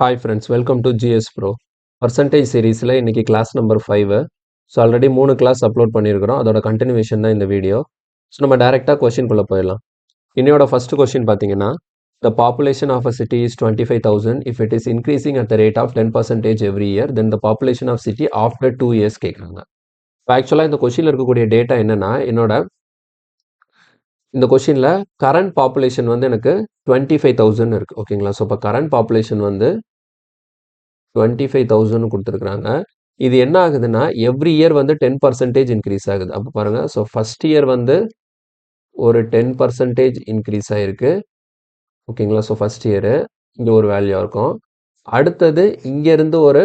Hi friends, welcome to GS pro. Percentage சீரீஸில் இன்றைக்கி class number 5. So already 3 class upload பண்ணியிருக்கிறோம். அதோட continuation தான் இந்த வீடியோ. ஸோ நம்ம டேரெக்டாக கொஷின்குள்ளே போயிடலாம். இன்னையோட ஃபர்ஸ்ட் கொஷின் பார்த்தீங்கன்னா, the population of a city is 25,000 if it is increasing at the rate of 10% every year then the population of city after 2 years கேட்குறாங்க. இப்போ ஆக்சுவலாக இந்த கொஷினில் இருக்கக்கூடிய டேட்டா என்னென்னா, இந்த கொஷினில் கரண்ட் பாப்புலேஷன் வந்து எனக்கு 25,000 இருக்குது. ஓகேங்களா? ஸோ இப்போ கரண்ட் பாப்புலேஷன் வந்து 25,000 கொடுத்துருக்குறாங்க. இது என்ன ஆகுதுன்னா எவ்ரி இயர் வந்து 10% இன்க்ரீஸ் ஆகுது. அப்போ பாருங்க, ஸோ ஃபர்ஸ்ட் இயர் வந்து ஒரு 10% இன்க்ரீஸ் ஆயிருக்கு. ஓகேங்களா? ஸோ ஃபர்ஸ்ட் இயரு இங்கே ஒரு வேல்யூ இருக்கும். அடுத்தது இங்கேருந்து ஒரு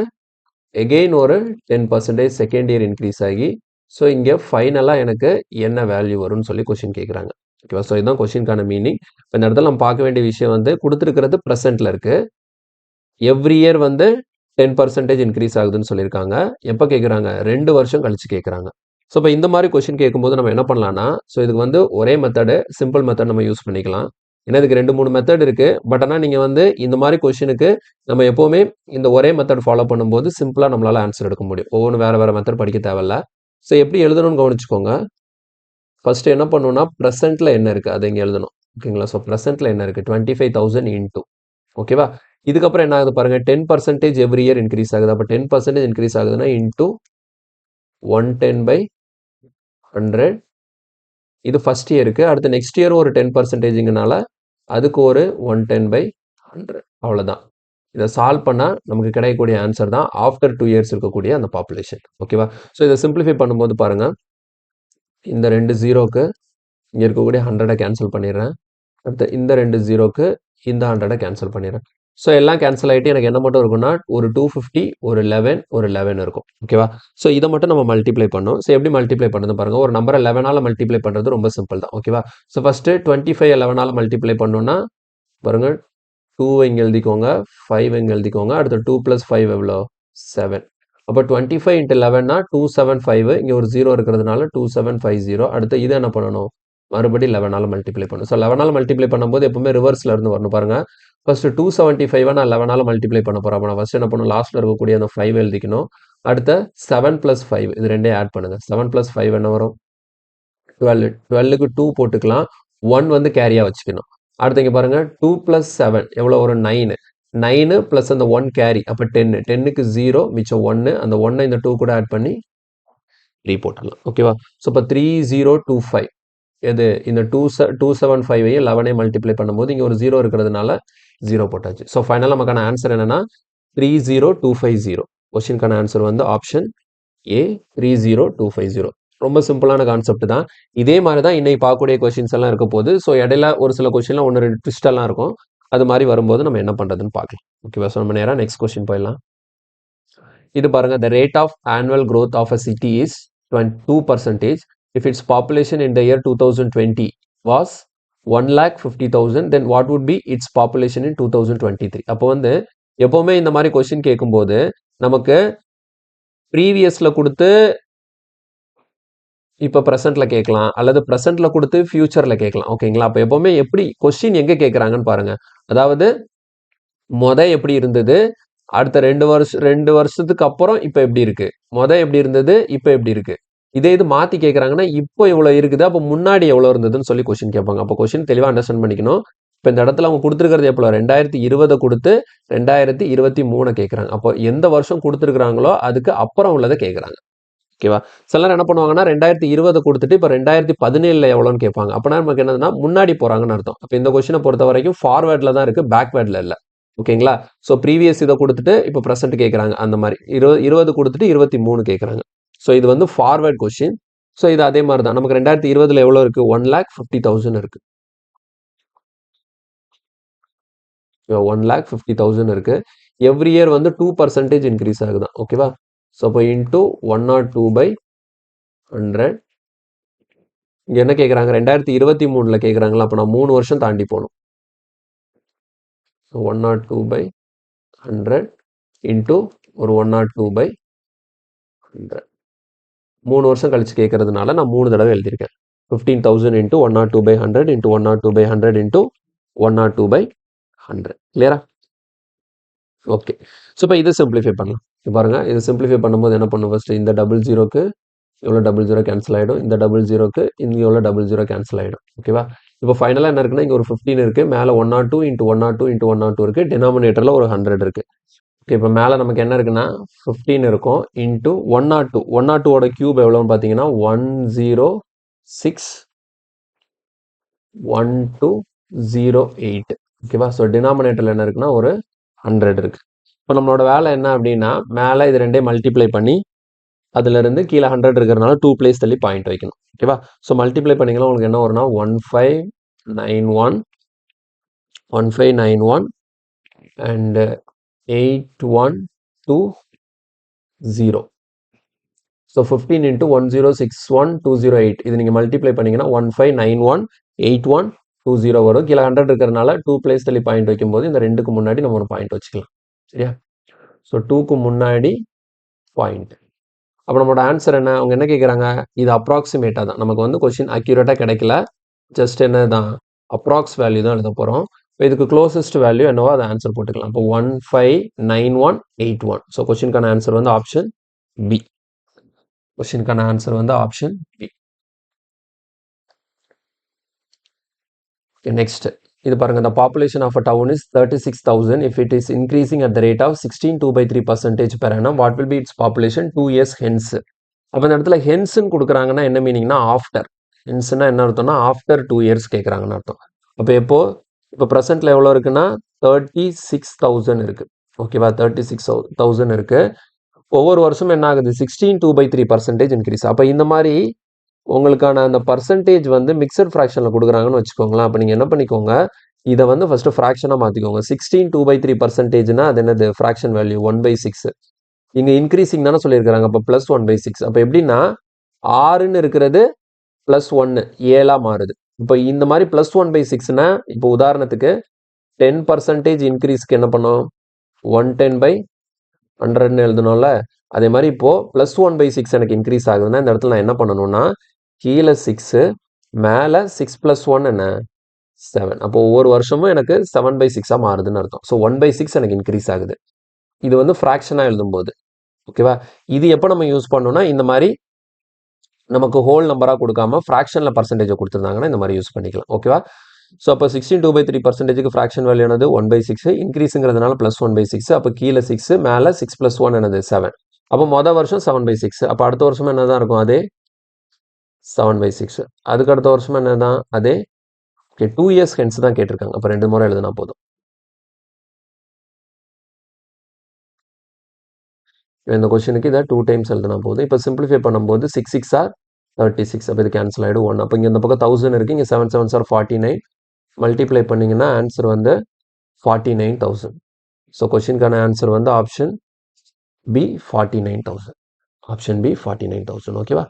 எகெயின் ஒரு 10% செகண்ட் இயர் இன்க்ரீஸ் ஆகி, ஸோ இங்கே ஃபைனலாக எனக்கு என்ன வேல்யூ வரும்னு சொல்லி கொஷின் கேட்குறாங்க. ஓகேவா? ஸோ இதுதான் கொஷினுக்கான மீனிங். இந்த இடத்துல நம்ம பார்க்க வேண்டிய விஷயம் வந்து கொடுத்துருக்கிறது ப்ரெசென்ட்ல இருக்கு. எவ்ரி இயர் வந்து 10% இன்க்ரீஸ் ஆகுதுன்னு சொல்லியிருக்காங்க. எப்போ கேட்குறாங்க? 2 வருஷம் கழிச்சு கேட்குறாங்க. ஸோ இப்போ இந்த மாதிரி கொஷின் கேட்கும்போது நம்ம என்ன பண்ணலாம்னா, ஸோ இதுக்கு வந்து ஒரே மெத்தடு, சிம்பிள் மெத்தட் நம்ம யூஸ் பண்ணிக்கலாம். ஏன்னா இதுக்கு 2-3 மெத்தட் இருக்கு. பட் ஆனால் நீங்கள் வந்து இந்த மாதிரி கொஷினுக்கு நம்ம எப்போவுமே இந்த ஒரே மெத்தட் ஃபாலோ பண்ணும்போது சிம்பிளாக நம்மளால ஆன்சர் எடுக்க முடியும். ஒவ்வொன்றும் வேறு வேறு மெத்தட் படிக்க தேவையில்ல. ஸோ எப்படி எழுதணும்னு கவனிச்சுக்கோங்க. ஃபர்ஸ்ட் என்ன பண்ணணும்னா, ப்ரெசென்ட்ல என்ன இருக்குது அதை இங்கே எழுதணும். ஓகேங்களா? ஸோ ப்ரெசென்ட்ல என்ன இருக்குது? 25,000 இன்டூ. ஓகேவா? இதுக்கப்புறம் என்ன ஆகுது பாருங்க, 10% எவ்ரி இயர் இன்க்ரீஸ் ஆகுது. அப்போ 10% இன்க்ரீஸ் ஆகுதுன்னா இன்டூ 110/100. இது ஃபர்ஸ்ட் இயருக்கு. அடுத்து நெக்ஸ்ட் இயர் ஒரு 10%ங்கனால அதுக்கு ஒரு 110/100. அவ்வளோதான். இதை சால்வ் பண்ணால் நமக்கு கிடைக்கக்கூடிய ஆன்சர் தான் ஆஃப்டர் 2 இயர்ஸ் இருக்கக்கூடிய அந்த பாப்புலேஷன். ஓகேவா? ஸோ இதை சிம்பிளிஃபை பண்ணும்போது பாருங்க, இந்த 2 ஜீரோக்கு இங்கே இருக்கக்கூடிய 100 கேன்சல் பண்ணிடுறேன். அடுத்து இந்த 2 ஜீரோக்கு இந்த 100 கேன்சல் பண்ணிடுறேன். ஸோ எல்லாம் கேன்சல் ஆகிட்டு எனக்கு என்ன மட்டும் இருக்குன்னா, ஒரு 250, ஒரு 11, ஒரு 11 இருக்கும். ஓகேவா? ஸோ இதை மட்டும் நம்ம மல்டிப்ளை பண்ணோம். ஸோ எப்படி மல்டிப்ளை பண்ணுறது பாருங்க. ஒரு நம்பரை 11ஆல் மல்டிப்ளை பண்ணுறது ரொம்ப சிம்பிள் தான். ஓகேவா? ஸோ ஃபர்ஸ்ட்டு 25 11ஆல் மல்டிப்ளை பண்ணோம்னா பாருங்க, 2 இங்கே எழுதிக்கோங்க, 5 இங்கே எழுதிக்கோங்க. அடுத்து 2 + 5 எவ்வளோ? 7. அப்போ 25 × 11னா 275. இங்கே ஒரு 0 இருக்கிறதுனால 2750. அடுத்து இதை என்ன பண்ணணும்? மறுபடியும் 11ஆல் மல்டிப்ளை பண்ணணும். ஸோ 11ஆல் மல்டிப்ளை பண்ணும்போது எப்பவுமே ரிவர்ஸில் இருந்து வரணும் பாருங்க. ஃபர்ஸ்ட் 275 நான் 11ஆல் மல்டிப்ளை பண்ண போகிறேன். அப்போ நான் ஃபர்ஸ்ட் என்ன பண்ணணும்? லாஸ்ட்டில் இருக்கக்கூடிய அந்த 5 எழுதிக்கணும். அடுத்த 7 + 5 இது ரெண்டையும் ஆட் பண்ணுங்க. 7 + 5 என்ன வரும்? 12. 12க்கு 2 போட்டுக்கலாம். 1 வந்து கேரியாக வச்சுக்கணும். அடுத்து இங்கே பாருங்க, 2 + 7 எவ்வளோ வரும்? 9. 9 + அந்த 1 கேரி, அப்போ 10. 10க்கு 0 மிச்சம் 1. அந்த 1 இந்த 2 கூட ஆட் பண்ணி 3 போட்டுடலாம். ஓகேவா? ஸோ இப்போ 3025. எது? இந்த 275ஐயும் 11ஐயும் மல்டிப்ளை பண்ணும்போது இங்கே ஒரு 0 இருக்கிறதுனால 0 போட்டாச்சு. ஸோ ஃபைனலாக நமக்கான ஆன்சர் என்னன்னா 30250. கொஸ்டினுக்கான ஆன்சர் வந்து ஆப்ஷன் ஏ, 30250. ரொம்ப சிம்பிளான கான்செப்ட் தான். இதே மாதிரி தான் இன்னைக்கு பார்க்கக்கூடிய கொஸ்டின்ஸ் எல்லாம் இருக்க போகுது. ஸோ இடையில ஒரு சில கொஸ்டின்லாம் 1-2 ட்விஸ்ட் எல்லாம் இருக்கும். அது மாதிரி வரும்போது நம்ம என்ன பண்ணுறதுன்னு பார்க்கலாம். ஓகேவா? ஸோ நம்ம நேராக நெக்ஸ்ட் கொஸ்டின் போயிடலாம். இது பாருங்க, the rate of annual growth of a city is 2%. If its population in the year 2020 was 1,50,000, then what would be its population in 2023? அப்போ வந்து எப்பவுமே இந்த மாதிரி கொஸ்டின் கேட்கும்போது நமக்கு ப்ரீவியஸ்ல கொடுத்து இப்போ ப்ரெசென்ட்ல கேட்கலாம், அல்லது ப்ரெசென்ட்ல கொடுத்து ஃபியூச்சர்ல கேட்கலாம். ஓகேங்களா? அப்போ எப்பவுமே எப்படி கொஸ்டின் எங்க கேட்குறாங்கன்னு பாருங்க. அதாவது எப்படி இருந்தது, அடுத்த 2 வருஷத்துக்கு அப்புறம் இப்போ எப்படி இருக்கு, எப்படி இருந்தது, இப்போ எப்படி இருக்கு. இது மாத்தி கேட்குறாங்கன்னா இப்போ இவ்வளோ இருக்குது, அப்போ முன்னாடி எவ்வளோ இருந்ததுன்னு சொல்லி கொஸ்டின் கேட்பாங்க. அப்போ கொஸ்டின் தெளிவாக அண்டர்ஸ்டாண்ட் பண்ணிக்கணும். இப்போ இந்த இடத்துல அவங்க கொடுத்துருக்கிறது எவ்வளோ? 2020 கொடுத்து 2023 கேட்குறாங்க. அப்போ எந்த வருஷம் கொடுத்துருக்குறாங்களோ அதுக்கு அப்புறம் உள்ளதை கேட்குறாங்க. ஓகேவா? சிலர் என்ன பண்ணுவாங்கன்னா 2020 கொடுத்துட்டு இப்போ 2017 எவ்வளோன்னு கேட்பாங்க. அப்படின்னா நமக்கு என்னதுன்னா முன்னாடி போறாங்கன்னு அர்த்தம். அப்போ இந்த கொஸ்டினை பொறுத்த வரைக்கும் ஃபார்வேர்டில் தான் இருக்கு, பேக்வேர்டில் இல்லை. ஓகேங்களா? ஸோ ப்ரீவியஸ் இதை கொடுத்துட்டு இப்போ ப்ரெசென்ட் கேட்குறாங்க. அந்த மாதிரி 20 கொடுத்துட்டு 23 கேட்குறாங்க. ஸோ இது வந்து ஃபார்வேர்ட் கொஸ்டின். ஸோ இது அதே மாதிரி தான். நமக்கு 2020 எவ்வளோ இருக்கு? 1,50,000 இருக்கு. 1,50,000 இருக்கு. எவ்ரி இயர் வந்து 2% இன்க்ரீஸ் ஆகுதான். ஓகேவா? ஸோ அப்போ இன்டூ 102/100. இங்க என்ன கேட்குறாங்க? 2023 கேட்குறாங்களா? அப்போ நான் 3 வருஷம் தாண்டி போகணும். 102/100 இன்டூ ஒரு 102/100. 3 வருஷம் கழிச்சு கேட்கறதுனால நான் 3 தடவை எழுதியிருக்கேன். 15,000 இன்டூ 102/100 இன்டூ 102/100 இன்டூ 102/100. கிளியரா? ஓகே. ஸோ இப்போ இதை சிம்பிளிஃபை பண்ணலாம். இப்போ பாருங்க, இதை சிம்பிளிஃபை பண்ணும்போது என்ன பண்ணும்? ஃபர்ஸ்ட் இந்த டபுள் ஜீரோக்கு எவ்வளோ டபுள் ஜீரோ கேன்சல் ஆகிடும். இந்த டபுள் ஜீரோக்கு இங்கே எவ்வளோ டபுள் ஜீரோ கேன்சல் ஆகிடும். ஓகேவா? இப்போ ஃபைனலாக என்ன இருக்குன்னா, இங்கே ஒரு 15 இருக்குது, மேலே 102 இன்ட்டு 102 இன்ட்டு 102 இருக்குது, டினாமினேட்டரில் ஒரு 100 இருக்குது. ஓகே, இப்போ மேலே நமக்கு என்ன இருக்குன்னா 15 இருக்கும் இன்ட்டு 102. 102ஓட கியூப் எவ்வளோன்னு பார்த்தீங்கன்னா 1061208. ஓகேவா? ஸோ டினாமினேட்டரில் என்ன இருக்குன்னா ஒரு 100 இருக்குது. இப்போ நம்மளோட வேலை என்ன அப்படின்னா, மேலே இது ரெண்டே மல்டிப்ளை பண்ணி அதுலேருந்து கீழே 100 இருக்கிறதுனால 2 பிளேஸ் தள்ளி பாயிண்ட் வைக்கணும். ஓகேவா? ஸோ மல்டிப்ளை பண்ணிங்கன்னா உங்களுக்கு என்ன வரும்னா 1591 அண்ட் 8120. ஸோ 15 இன்ட்டு 1061208 இது நீங்கள் மல்டிப்ளை பண்ணிங்கன்னா 15918120 வரும். கீழே 100 இருக்கிறதுனால 2 பிளேஸ் தள்ளி பாயிண்ட் வைக்கும்போது இந்த ரெண்டுக்கு முன்னாடி நம்ம ஒரு பாயிண்ட் வச்சுக்கலாம். சரியா? ஸோ 2க்கு முன்னாடி பாயிண்ட். அப்போ நம்மளோட ஆன்சர் என்ன? அவங்க என்ன கேட்குறாங்க? இது அப்ராக்சிமேட்டாக தான். நமக்கு வந்து கொஸ்டின் அக்யூரேட்டாக கிடைக்கல. ஜஸ்ட் என்ன தான் அப்ராக்ஸ் வேல்யூ தான் எழுத போகிறோம். இப்போ இதுக்கு க்ளோசஸ்ட் வேல்யூ என்னவோ அதை ஆன்சர் போட்டுக்கலாம். இப்போ 159181. ஸோ கொஸ்டினுக்கான ஆன்சர் வந்து ஆப்ஷன் பி. கொஸ்டினுக்கான ஆன்சர் வந்து ஆப்ஷன் பி. நெக்ஸ்ட் இது பாருங்க, the population of a town is 36,000 if it is increasing at the rate of 16.23% per annum. What will be its population 2 years hence? அப்போ இந்த இடத்துல ஹென்ஸ்ன்னு கொடுக்குறாங்கன்னா என்ன மீனிங்னா ஆஃப்டர். ஹென்ஸ்னா என்ன அர்த்தம்னா ஆஃப்டர் 2 இயர்ஸ் கேட்குறாங்கன்னு அர்த்தம். அப்போ இப்போ ப்ரெசென்ட்ல எவ்வளோ இருக்குன்னா 36,000 இருக்கு. ஓகேவா? 36,000 இருக்கு. ஒவ்வொரு வருஷமும் என்ன ஆகுது? 16.23% இன்க்ரீஸ். அப்போ இந்த மாதிரி உங்களுக்கான அந்த பர்சன்டேஜ் வந்து மிக்சட் ஃப்ராக்ஷனில் கொடுக்குறாங்கன்னு வச்சுக்கோங்களேன். அப்போ நீங்கள் என்ன பண்ணிக்கோங்க, இதை வந்து ஃபஸ்ட்டு ஃப்ராக்ஷனாக மாற்றிக்கோங்க. 16.23%னா அது என்னது? Fraction value 1/6. இங்கே இன்க்ரீசிங் தானே சொல்லியிருக்கிறாங்க. அப்போ ப்ளஸ் 1/6. அப்போ எப்படின்னா 6ன்னு இருக்கிறது ப்ளஸ் 1 7ஆக மாறுது. இப்போ இந்த மாதிரி ப்ளஸ் 1/6னா இப்போ உதாரணத்துக்கு 10% இன்க்ரீஸ்க்கு என்ன பண்ணும்? 110/100ன்னு எழுதணும்ல. அதே மாதிரி இப்போ ப்ளஸ் 1/6 எனக்கு இன்க்ரீஸ் ஆகுதுன்னா இந்த இடத்துல நான் என்ன பண்ணணும்னா கீழே 6 மேலே 6 + 1 என்ன 7. அப்போ ஒவ்வொரு வருஷமும் எனக்கு 7/6 மாறுதுன்னு அர்த்தம். ஸோ 1/6 எனக்கு இன்க்ரீஸ் ஆகுது. இது வந்து ஃப்ராக்ஷனாக எழுதும்போது. ஓகேவா? இது எப்போ நம்ம யூஸ் பண்ணோம்னா இந்த மாதிரி நமக்கு ஹோல் நம்பராக கொடுக்காம ஃப்ராக்ஷனில் பர்சன்டேஜை கொடுத்துருந்தாங்கன்னா இந்த மாதிரி யூஸ் பண்ணிக்கலாம். ஓகேவா? ஸோ அப்போ 16.23%க்கு ஃப்ராக்ஷன் வேல்யூ என்னது 1/6. இன்க்ரீஸுங்கிறதுனால ப்ளஸ் 1/6. அப்போ கீழே 6 மேலே 6 + 1 என்னது 7. அப்போ மொதல் வருஷம் 7/6. அப்போ அடுத்த வருஷம் என்ன தான் இருக்கும்? அதே 7/6. அதுக்கு அடுத்த வருஷம் என்ன தான்? அதே 2 இயர்ஸ் ஹென்ஸ் தான் கேட்டிருக்காங்க. அப்போ 2 முறை எழுதுனா போதும். இந்த கொஸ்டினுக்கு இதை 2 டைம்ஸ் எழுதுனா போதும். இப்போ சிம்பிளிஃபை பண்ணும்போது 6 6 ஆர் 36. அப்போ இது கேன்சல் ஆகிடும் 1. அப்போ இங்கே இந்த பக்கம் 1000 இருக்குது. இங்கே 7 7 ஆர் 49. மல்டிப்ளை பண்ணிங்கன்னா ஆன்சர் வந்து 49,000. ஸோ கொஸ்டினுக்கான ஆன்சர் வந்து ஆப்ஷன் பி 49,000. Option B 49,000. ஓகேவா?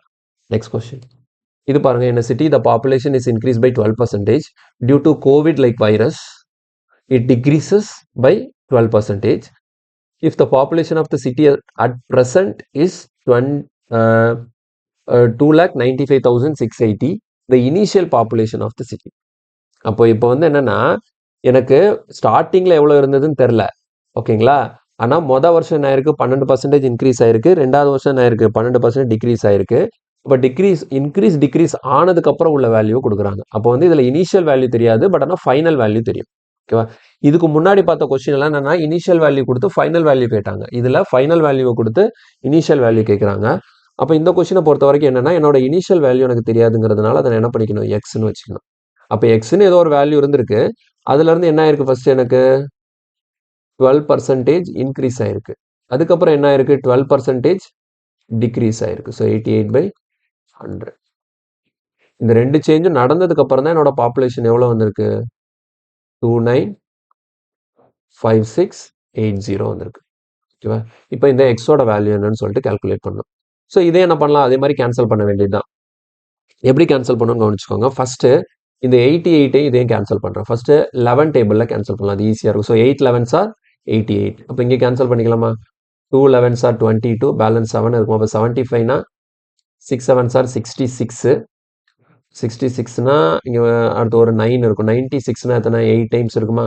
நெக்ஸ்ட் கொஸ்டின் இது பாருங்க. In a city the population is increased by 12% due to COVID like virus. It decreases by 12%. If the population of the city at present is 2,95,680, the initial population of the city. அப்போ இப்போ வந்து என்னன்னா எனக்கு ஸ்டார்டிங்கில் எவ்வளோ இருந்ததுன்னு தெரில. ஓகேங்களா? ஆனால் மொதல் வருஷம் என்ன ஆயிருக்கு? 12% இன்க்ரீஸ் ஆயிருக்கு. ரெண்டாவது வருஷம் என்ன ஆயிருக்கு? 12% டிக்ரீஸ் ஆயிருக்கு. இப்போ டிக்ரீஸ் ஆனதுக்கப்புறம் உள்ள வேல்யூ கொடுக்குறாங்க. அப்போ வந்து இதில் இனிஷியல் வேல்யூ தெரியாது, பட் ஆனால் ஃபைனல் வேல்யூ தெரியும். ஓகேவா? இதுக்கு முன்னாடி பார்த்த கொஸ்டின் எல்லாம் என்னன்னா இனிஷியல் வேல்யூ கொடுத்து ஃபைனல் வேல்யூ கேட்டாங்க. இதில் ஃபைனல் வேல்யூவை கொடுத்து இனிஷியல் வேல்யூ கேட்குறாங்க. அப்போ இந்த கொஸ்டினை பொறுத்த வரைக்கும் என்னன்னா என்னோட இனிஷியல் வேல்யூ எனக்கு தெரியாதுங்கிறதுனால அதை என்ன பண்ணிக்கணும்? எக்ஸ்ன்னு வச்சுக்கணும். அப்போ எக்ஸ்ன்னு ஏதோ ஒரு வேல்யூ இருந்திருக்கு. அதுலேருந்து என்ன ஆயிருக்கு? ஃபர்ஸ்ட் எனக்கு 12% இன்க்ரீஸ் ஆயிருக்கு. அதுக்கப்புறம் என்ன ஆயிருக்கு? 12% டிக்ரீஸ் ஆயிருக்கு. ஸோ 88/100. இந்த ரெண்டு சேஞ்சும் நடந்ததுக்கு அப்புறம் தான் என்னோட பாப்புலேஷன் எவ்வளோ வந்திருக்கு? 295680 வந்திருக்கு. ஓகேவா? இப்போ இந்த எக்ஸோட வேல்யூ என்னன்னு சொல்லிட்டு கால்குலேட் பண்ணணும். ஸோ இதே என்ன பண்ணலாம்? அதே மாதிரி கேன்சல் பண்ண வேண்டியது தான். எப்படி கேன்சல் பண்ணணும்னு கவனிச்சுக்கோங்க. ஃபர்ஸ்ட் இந்த 88 இதையும் கேன்சல் பண்ணுறேன். ஃபர்ஸ்ட் 11 டேபிளில் கேன்சல் பண்ணலாம். அது ஈஸியாக இருக்கும். So 8 11s are 88. அப்போ இங்கே கேன்சல் பண்ணிக்கலாமா? 2 11s are 22. பேலன்ஸ் 7 இருக்கும். அப்போ 75னா 6 7s are 66. 66னா இங்கே அடுத்து ஒரு 9 இருக்கும். 96னா எத்தனை? 8 டைம்ஸ் இருக்குமா?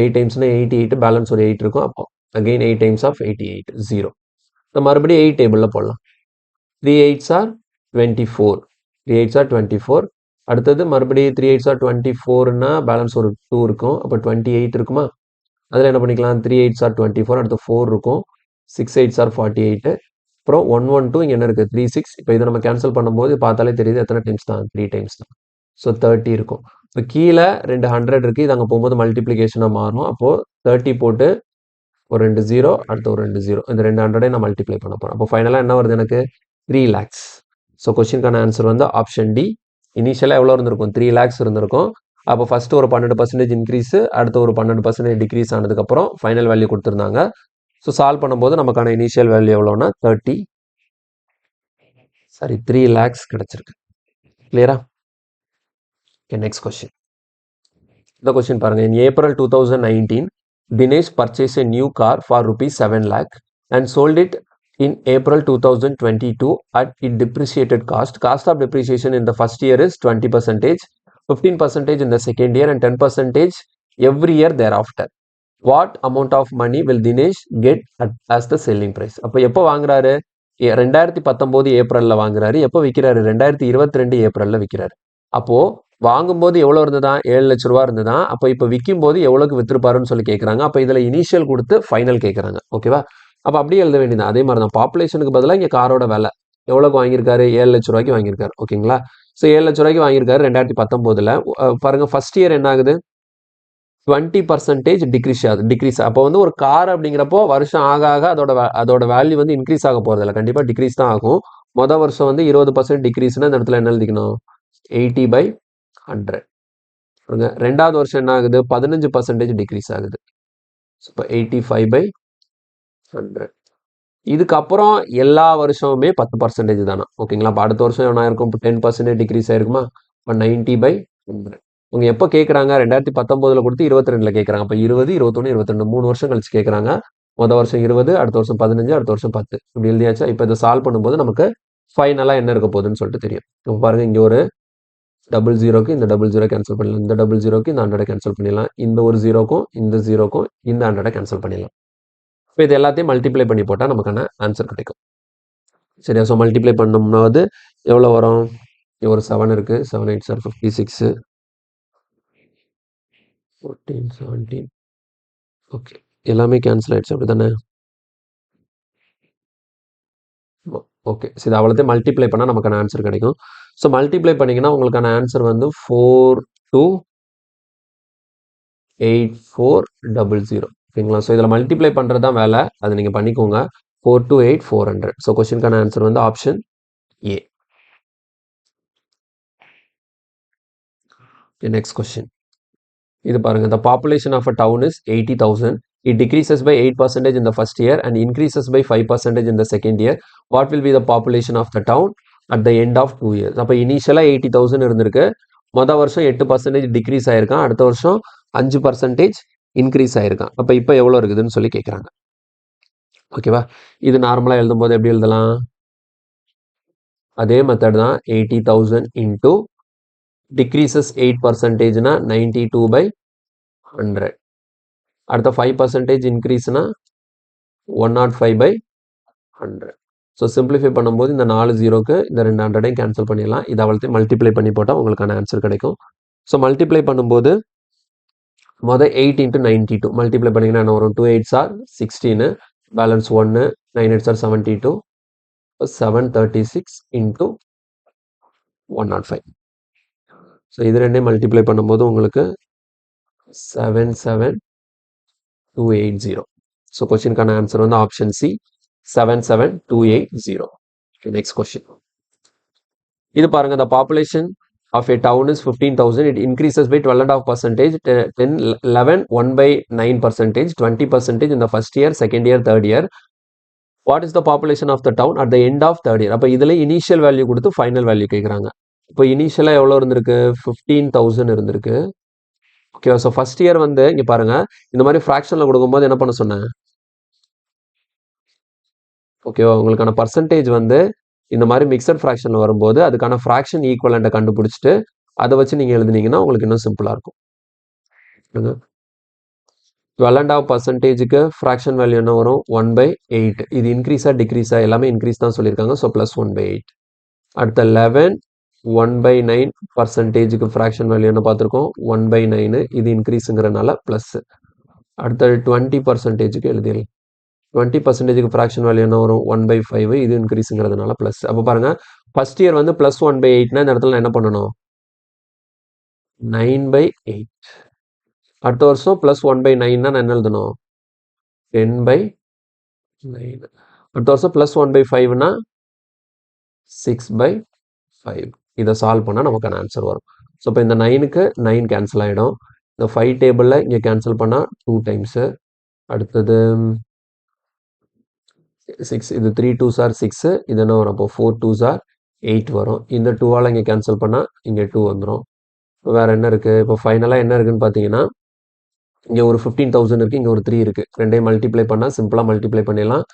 8 டைம்ஸ்னா 88. பேலன்ஸ் ஒரு 8 இருக்கும். அப்போ again 8 times of 88 0. நம்ம மறுபடியும் 8 டேபிளில் போடலாம். 3 8s are 24. 3 8s are 24. அடுத்தது மறுபடியும் 3 8s are 24னா பேலன்ஸ் ஒரு 2 இருக்கும். அப்போ 28 இருக்குமா? அதில் என்ன பண்ணிக்கலாம்? 3 8s are 24. அடுத்து 4 இருக்கும். 6 8s are 48. அப்புறம் 1 1 2 இங்கே என்ன இருக்குது? 3 6. இப்போ இதை நம்ம கேன்சல் பண்ணும்போது பார்த்தாலே தெரியுது எத்தனை டைம்ஸ் தான்? 3 டைம்ஸ் தான். ஸோ 30 இருக்கும். இப்போ கீழே 2 100 இருக்குது. இது அங்கே போகும்போது மல்டிப்ளிகேஷனாக மாறும். அப்போது 30 போட்டு ஒரு 2 0, அடுத்து ஒரு 2 0. இந்த 2 100 நான் மல்டிப்ளை பண்ண போகிறேன். அப்போ ஃபைனலாக என்ன வருது எனக்கு? 3 lakhs. ஸோ கொஸ்டினுக்கான ஆன்சர் வந்து ஆப்ஷன் டி. இனிஷியலாக எவ்வளோ இருந்திருக்கும்? 3 lakhs இருந்திருக்கும். அப்போ ஃபஸ்ட்டு ஒரு 12% இன்க்ரீஸு, அடுத்து ஒரு 12% டிக்ரீஸ் ஆனதுக்கப்புறம் ஃபைனல் வேல்யூ கொடுத்துருந்தாங்க. ஸோ சால்வ் பண்ணும்போது நமக்கான இனிஷியல் வேல்யூ எவ்வளோன்னா 3 lakhs கிடச்சிருக்கு. கிளியரா? Okay, next question. இந்த கொஸ்டின் பாருங்கள். இன் April 2019 Dinesh purchased a new car for rupees 7 lakh and sold it in April 2022 at its depreciated cost. Cost of depreciation in the first year is 20%, 15% in the second year and 10% every year thereafter. What amount of money will Dinesh get as the selling price? அப்போ எப்போ வாங்குறாரு? 2019 ஏப்ரலில் வாங்குறாரு. எப்போ விற்கிறாரு? 2022 ஏப்ரலில் விற்கிறாரு. அப்போது வாங்கும்போது எவ்வளோ இருந்ததா? 7 லட்ச ரூபா இருந்ததா? அப்போ இப்போ விற்கும் போது எவ்வளோக்கு விற்றுப்பாருன்னு சொல்லி கேட்குறாங்க. அப்போ இதில் இனிஷியல் கொடுத்து ஃபைனல் கேட்குறாங்க. ஓகேவா? அப்போ அப்படியே எழுத வேண்டியது. அதே மாதிரி தான் பாப்புலேஷனுக்கு பதிலாக இங்கே காரோட விலை எவ்வளோக்கு வாங்கியிருக்காரு? 7 லட்ச ரூபாய்க்கு வாங்கியிருக்காரு. ஓகேங்களா? ஸோ 7 லட்ச ரூபாய்க்கு வாங்கியிருக்காரு 2019. பாருங்கள், ஃபர்ஸ்ட் இயர் என்ன ஆகுது? 20% டிக்ரீஸ். அப்போ வந்து ஒரு கார் அப்படிங்கிறப்போ வருஷம் ஆக ஆக அதோட வேல்யூ வந்து இன்க்ரீஸ் ஆக போகிறது இல்லை, கண்டிப்பாக டிக்ரீஸ் தான் ஆகும். மொதல் வருஷம் வந்து 20% டிக்ரீஸ்னா இந்த இடத்துல என்ன எழுதிக்கணும்? 80/100. ரெண்டாவது வருஷம் என்ன ஆகுது? 15% டிக்ரீஸ் ஆகுது. இப்போ 85/100. இதுக்கப்புறம் எல்லா வருஷமுமே 10% தானே. ஓகேங்களா? இப்போ அடுத்த வருஷம் என்ன இருக்கும்? 10% டிக்ரீஸ் ஆயிருக்குமா? இப்போ 90/100. உங்க எப்போ கேட்குறாங்க? 2019 கொடுத்து 22 கேட்குறாங்க. அப்போ 20, 21, 22 3 வருஷம் கழிச்சு கேட்குறாங்க. மொதல் வருஷம் 20, அடுத்த வருஷம் 15, அடுத்த வருஷம் 10. இப்படி எழுதியாச்சா? இப்போ இதை சால்வ் பண்ணும்போது நமக்கு ஃபைனலாக என்ன இருக்க போகுதுன்னு சொல்லிட்டு தெரியும். இப்போ பாருங்க, இங்கே ஒரு 00க்கு இந்த 00 கேன்சல் பண்ணிடலாம். இந்த 00க்கு இந்த 100 கேன்சல் பண்ணிடலாம். இந்த ஒரு 0க்கும் இந்த 0க்கும் இந்த 100 கேன்சல் பண்ணிடலாம். இப்போ இது எல்லாத்தையும் மல்டிப்ளை பண்ணி போட்டால் நமக்கான ஆன்சர் கிடைக்கும். சரியா? ஸோ மல்டிப்ளை பண்ணும்போது எவ்வளோ வரும்? ஒரு 7 இருக்குது. 7 8s are 56, 14 17. ஓகே, எல்லாமே கேன்சல் ஆயிடுச்சு. அப்படி தானே? ஓகே, ஸோ இது அவ்வளோத்தையும் மல்டிப்ளை பண்ணால் நமக்கான ஆன்சர் கிடைக்கும். ஸோ மல்டிப்ளை பண்ணிங்கன்னா உங்களுக்கான ஆன்சர் வந்து 428400. ஓகேங்களா? ஸோ இதில் மல்டிப்ளை பண்ணுறது தான் வேலை, அது நீங்கள் பண்ணிக்கோங்க. 428400. ஸோ கொஸ்டினுக்கான ஆன்சர் வந்து ஆப்ஷன் ஏ. Next question. இது பாருங்க. The population of a town is 80,000. It decreases by 8% in the first year and increases by 5% in the second year. What will be the population of the town at the end of 2 years? அப்போ இனிஷியலாக 80,000 இருந்திருக்கு. மொதல் வருஷம் 8% degrees ஆயிருக்கான். அடுத்த வருஷம் 5% increase ஆயிருக்கான். அப்போ இப்போ எவ்வளோ இருக்குதுன்னு சொல்லி கேட்குறாங்க. ஓகேவா? இது நார்மலாக எழுதும்போது எப்படி எழுதலாம்? அதே மெத்தட் தான். 80,000 இன்டூ டிக்ரீசஸ் 8%னா 92/100. அடுத்த 5% இன்க்ரீஸ்னா 105/100. ஸோ சிம்பிளிஃபை பண்ணும்போது இந்த 4 0க்கு இந்த 2 100ஐயும் கேன்சல் பண்ணிடலாம். இது அவ்வளோத்தையும் மல்டிப்ளை பண்ணி போட்டால் உங்களுக்கான ஆன்சர் கிடைக்கும். ஸோ மல்டிப்ளை பண்ணும்போது மொதல் 8 × 92 மல்டிப்ளை பண்ணிங்கன்னா என்ன வரும்? 2 8s are 16, balance 1, 9 8s are 72, 736 × 105. So இது ரெண்டையும் மல்டிப்ளை பண்ணும்போது உங்களுக்கு 77280. ஸோ கொஸ்டினுக்கான ஆன்சர் வந்து ஆப்ஷன் சி, 77280. Next question. இது பாருங்க. The population of a town is 15,000. It increases by 12.5%, 10, 11, 1/9%, 20% in the first year, second year, third year. What is the population of the town at the end of third year? அப்போ இதில் initial value கொடுத்து final value கேட்குறாங்க. இப்போ இனிஷியலாக எவ்வளோ இருந்திருக்கு? 15,000 இருந்திருக்கு. ஓகேவா? ஸோ ஃபர்ஸ்ட் இயர் வந்து இங்கே பாருங்க, இந்த மாதிரி ஃப்ராக்ஷனில் கொடுக்கும்போது என்ன பண்ண சொன்னேன்? ஓகேவா? உங்களுக்கான பர்சன்டேஜ் வந்து இந்த மாதிரி மிக்சட் ஃப்ராக்ஷனில் வரும்போது அதுக்கான ஃப்ராக்ஷன் ஈக்குவலண்ட்டை கண்டுபிடிச்சிட்டு அதை வச்சு நீங்கள் எழுதுனீங்கன்னா உங்களுக்கு இன்னும் சிம்பிளாக இருக்கும். 12.5%க்கு ஃப்ராக்ஷன் வேல்யூ என்ன வரும் 1/8. இது இன்க்ரீஸா டிக்ரீஸா எல்லாமே இன்க்ரீஸ் தான் சொல்லியிருக்காங்க. So plus 1/8. அடுத்த 11 1/9%க்கு ஃப்ராக்ஷன் வேல்யூ என்ன பார்த்துருக்கோம் 1/9. இது இன்க்ரீஸுங்கிறனால ப்ளஸ். அடுத்தது 20%க்கு எழுதிடலாம். 20%க்கு ஃப்ராக்ஷன் வேல்யூ என்ன வரும் 1/5. இது இன்க்ரீஸுங்கிறதுனால ப்ளஸ். அப்போ பாருங்க ஃபர்ஸ்ட் இயர் வந்து ப்ளஸ் 1/8னா இந்த இடத்துல நான் என்ன பண்ணணும் 9/8. அடுத்த வருஷம் ப்ளஸ் 1/9னா நான் என்ன எழுதணும் 10/9. அடுத்த வருஷம் ப்ளஸ் 1/5னா 6/5. இதை சால்வ் பண்ணால் நமக்கான ஆன்சர் வரும். ஸோ இப்போ இந்த 9க்கு 9 கேன்சல் ஆகிடும். இந்த 5 டேபிளில் இங்கே கேன்சல் பண்ணால் 2 டைம்ஸு. அடுத்தது 6. இது 3 2s are 6. இது என்ன வரும் அப்போ 4 2s are 8 வரும். இந்த 2ஆல் இங்கே கேன்சல் பண்ணால் இங்கே 2 வந்துடும். வேறு என்ன இருக்குது இப்போ ஃபைனலாக என்ன இருக்குதுன்னு பார்த்தீங்கன்னா இங்கே ஒரு 15,000 இருக்குது, இங்கே ஒரு 3 இருக்குது. ரெண்டையும் மல்டிப்ளை பண்ணால் சிம்பிளாக மல்டிப்ளை பண்ணிடலாம்.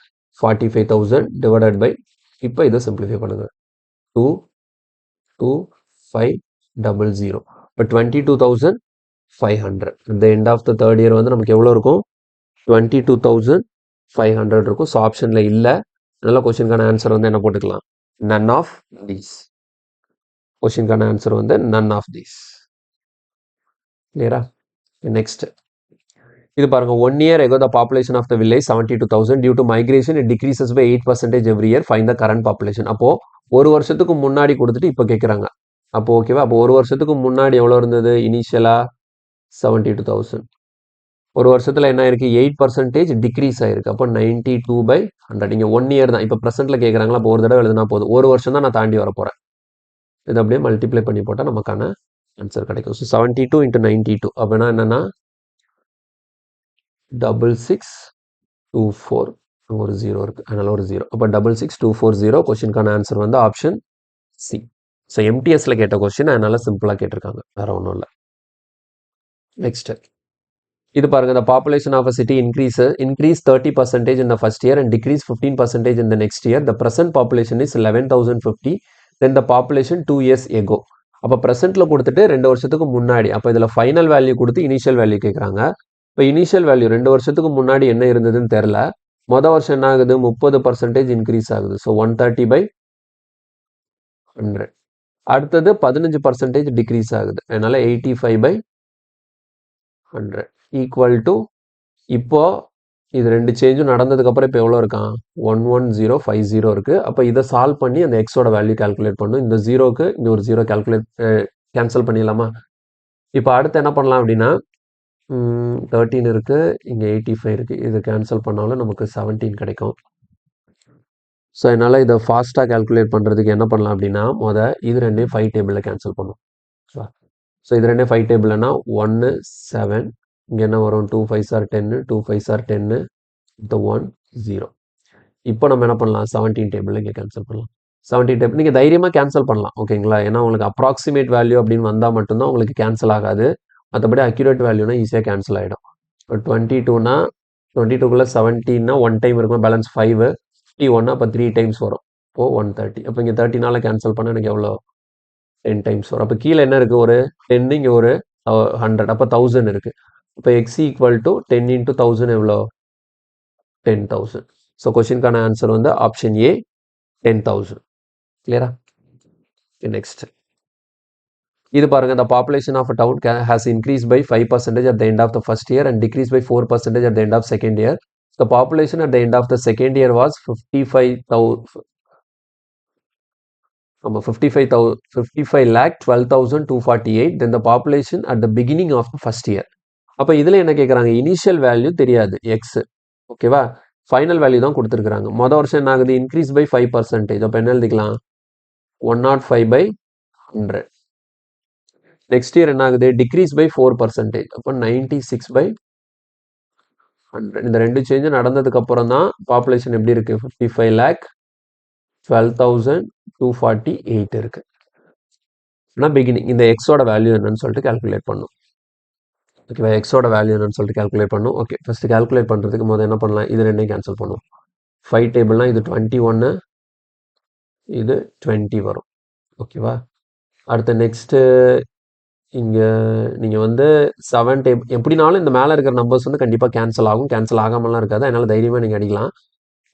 45,000 டிவைடட் பை இப்போ இதை சிம்பிளிஃபை பண்ணுங்கள் 2 2 5 0 0. இப்போ 22,500. இந்த end of the third year வந்து நமக்கு எவ்வளோ இருக்கும் 22,500 இருக்கும். ஸோ ஆப்ஷனில் இல்லை. அதனால் கொஸ்டினுக்கான ஆன்சர் வந்து என்ன போட்டுக்கலாம் நன் ஆஃப் தீஸ். கொஸ்டினுக்கான ஆன்சர் வந்து நன் ஆஃப் தீஸ். கிளியரா? நெக்ஸ்ட் இது பாருங்க 1 year ago the population of the village 72,000. Due to migration it decreases by 8% every year. Find the current population. அப்போ ஒரு வருஷத்துக்கு முன்னாடி கொடுத்துட்டு இப்போ கேட்குறாங்க. அப்போ ஓகேவா? அப்போ ஒரு வருஷத்துக்கு முன்னாடி எவ்வளோ இருந்தது இனிஷியலா 72,000. ஒரு வருஷத்துல என்ன ஆயிருக்கு 8% டிக்ரீஸ் ஆயிருக்கு. அப்போ 92/100. இங்கே 1 year தான் இப்போ ப்ரெசென்ட்ல கேட்குறாங்களா? அப்போ ஒரு தடவை எழுதுனா போதும். ஒரு வருஷம் தான் நான் தாண்டி வர போறேன். இதை அப்படியே மல்டிப்ளை பண்ணி போட்டால் நமக்கான ஆன்சர் கிடைக்கும். ஸோ 72 × 92 அப்படின்னா என்னன்னா 6624 ஒரு 0 இருக்கு. அதனால ஒரு 0. அப்போ 66240. கொஸ்டினுக்கான ஆன்சர் வந்து ஆப்ஷன் சி. ஸோ எம்டிஎஸ்ல கேட்ட கொஸ்டின் அதனால சிம்பிளா கேட்டிருக்காங்க. வேற ஒன்றும் இல்லை. நெக்ஸ்ட் இது பாருங்க the population of a city increase 30% in the first year and decrease 15% in the next year. The present population is 11,050. Then the population 2 years ago. அப்போ ப்ரெசென்ட்ல கொடுத்துட்டு 2 வருஷத்துக்கு முன்னாடி. அப்போ இதில் ஃபைனல் வேல்யூ கொடுத்து இனிஷியல் வேல்யூ கேட்குறாங்க. இப்போ இனிஷியல் வேல்யூ 2 வருஷத்துக்கு முன்னாடி என்ன இருந்ததுன்னு தெரில. மொதல் வருஷம் என்ன ஆகுது 30% இன்க்ரீஸ் ஆகுது. ஸோ 130/100. அடுத்தது 15% டிக்ரீஸ் ஆகுது. அதனால 85/100 ஈக்குவல் டு இப்போ இது ரெண்டு சேஞ்சும் நடந்ததுக்கப்புறம் இப்போ எவ்வளோ இருக்கான் 11050 இருக்கு. அப்போ இதை சால்வ் பண்ணி அந்த எக்ஸோட வேல்யூ கால்குலேட் பண்ணும். இந்த ஜீரோக்கு இங்கே ஒரு ஜீரோ கேன்சல் பண்ணிடலாமா? இப்போ அடுத்து என்ன பண்ணலாம் அப்படின்னா 13 இருக்கு, இங்கே 85 இருக்கு. இது கேன்சல் பண்ணாலும் நமக்கு 17 கிடைக்கும். ஸோ அதனால் இதை ஃபாஸ்ட்டாக கால்குலேட் பண்ணுறதுக்கு என்ன பண்ணலாம் அப்படின்னா இது ரெண்டையும் 5 டேபிளில் கேன்சல் பண்ணும். ஸோ இது ரெண்டையும் 5 டேபிள்னா 1 7. இங்கே என்ன வரும் 2 5s are 10, 2 5s are 10, இந்த 1 0. இப்போ நம்ம என்ன பண்ணலாம் 17 டேபிளில் இங்கே கேன்சல் பண்ணலாம். 17 டேபிள் நீங்கள் தைரியமாக கேன்சல் பண்ணலாம். ஓகேங்களா? ஏன்னா உங்களுக்கு அப்ராக்சிமேட் வேல்யூ அப்படின்னு வந்தால் மட்டும்தான் உங்களுக்கு கேன்சல் ஆகாது. மற்றபடி அக்யூரேட் வேல்யூனா ஈஸியாக கேன்சல் ஆகிடும். இப்போ 22னா 22க்குள்ளே 17னா 1 டைம் இருக்கும், பேலன்ஸ் 5. 51 அப்போ 3 டைம்ஸ் வரும். இப்போது 130. அப்போ இங்கே 30னால கேன்சல் பண்ண எனக்கு எவ்வளோ 10 டைம்ஸ் வரும். அப்போ கீழே என்ன இருக்குது ஒரு 10, இங்கே ஒரு 100. அப்போ 1000 இருக்குது. இப்போ x ஈக்குவல் டு 10 × 1000 எவ்வளோ 10,000. ஸோ கொஸ்டினுக்கான ஆன்சர் வந்து ஆப்ஷன் ஏ 10,000. கிளியரா? நெக்ஸ்ட் இது பாருங்க the population of a town has increased by 5% at the end of the first year and decreased by 4% at the end of second year. The population at the end of the second year was 55,12,248. Then the population at the beginning of the first year. அப்போ இதில் என்ன கேட்குறாங்க initial value தெரியாது X. ஓகேவா? Final value தான் கொடுத்துருக்குறாங்க. மொதல் வருஷம் என்ன ஆகுது இன்க்ரீஸ் பை 5%. அப்போ என்ன எழுதிக்கலாம் 105/100. நெக்ஸ்ட் இயர் என்ன ஆகுது டிக்ரீஸ் பை 4%. அப்போ 96/100. இந்த ரெண்டு சேஞ்சும் நடந்ததுக்கு அப்புறம் தான் பாப்புலேஷன் எப்படி இருக்கு 55,12,248 இருக்கு. ஆனால் பிகினிங் இந்த எக்ஸோட வேல்யூ என்னன்னு சொல்லிட்டு கால்குலேட் பண்ணும். ஓகேவா? எக்ஸோட வேல்யூ என்னன்னு சொல்லிட்டு கால்குலேட் பண்ணும். ஓகே, ஃபர்ஸ்ட் கால்குலேட் பண்ணுறதுக்கு முதல்ல என்ன பண்ணலாம் இது ரெண்டையும் கேன்சல் பண்ணுவோம். 5 டேபிள்னா இது 21, இது 20 வரும். ஓகேவா? அடுத்து நெக்ஸ்ட்டு இங்கே நீங்கள் வந்து 7 டேபிள் எப்படினாலும் இந்த மேலே இருக்கிற நம்பர்ஸ் வந்து கண்டிப்பாக கேன்சல் ஆகும். கேன்சல் ஆகாமலாம் இருக்காது. அதனால் தைரியமாக நீங்கள் அடிக்கலாம்.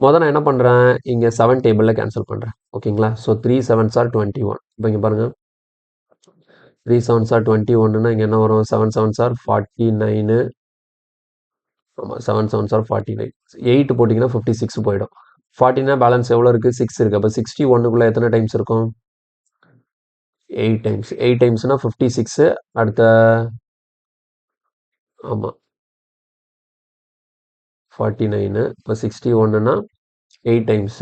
நான் என்ன பண்ணுறேன், இங்கே 7 டேபிளில் கேன்சல் பண்ணுறேன். ஓகேங்களா? So 3 7s are 21. இப்போ இங்கே பாருங்கள், 3 7s are 21னா இங்கே என்ன வரும், 7 7s are 49. ஆமாம், 7 7s are 49. 8 போட்டிங்கன்னா 56 போயிடும். 49 பேலன்ஸ் எவ்வளோ இருக்குது, 6 இருக்குது. அப்போ 61க்குள்ளே எத்தனை டைம்ஸ் இருக்கும், 8 டைம்ஸ். 8 டைம்ஸ்னால் 56. அடுத்த ஆமாம் 49. இப்போ 61னா 8 டைம்ஸ்.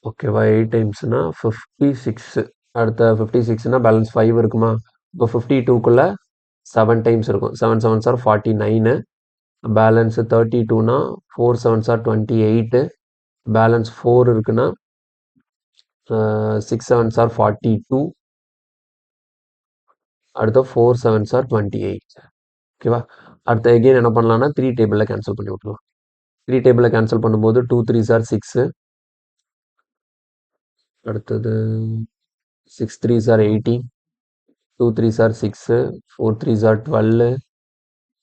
ஓகேவா, 8 டைம்ஸ்னா 56. அடுத்த 56னா பேலன்ஸ் 5 இருக்குமா. இப்போ 52க்குள்ளே 7 டைம்ஸ் இருக்கும். 7 7s are 49. பேலன்ஸ் 32னா 4 7s are 28. பேலன்ஸ் 4 இருக்குன்னா 6 7s are 42. அடுத்த 4 7s are 28. ஓகேவா. அடுத்த எகெயின் என்ன பண்ணலாம்னா 3 டேபிளில் கேன்சல் பண்ணி விட்டுருவோம். 3 டேபிளில் கேன்சல் பண்ணும்போது 2 3s are 6. அடுத்தது 6 3s are 18. 2 3s are 6. 4 3s are 12.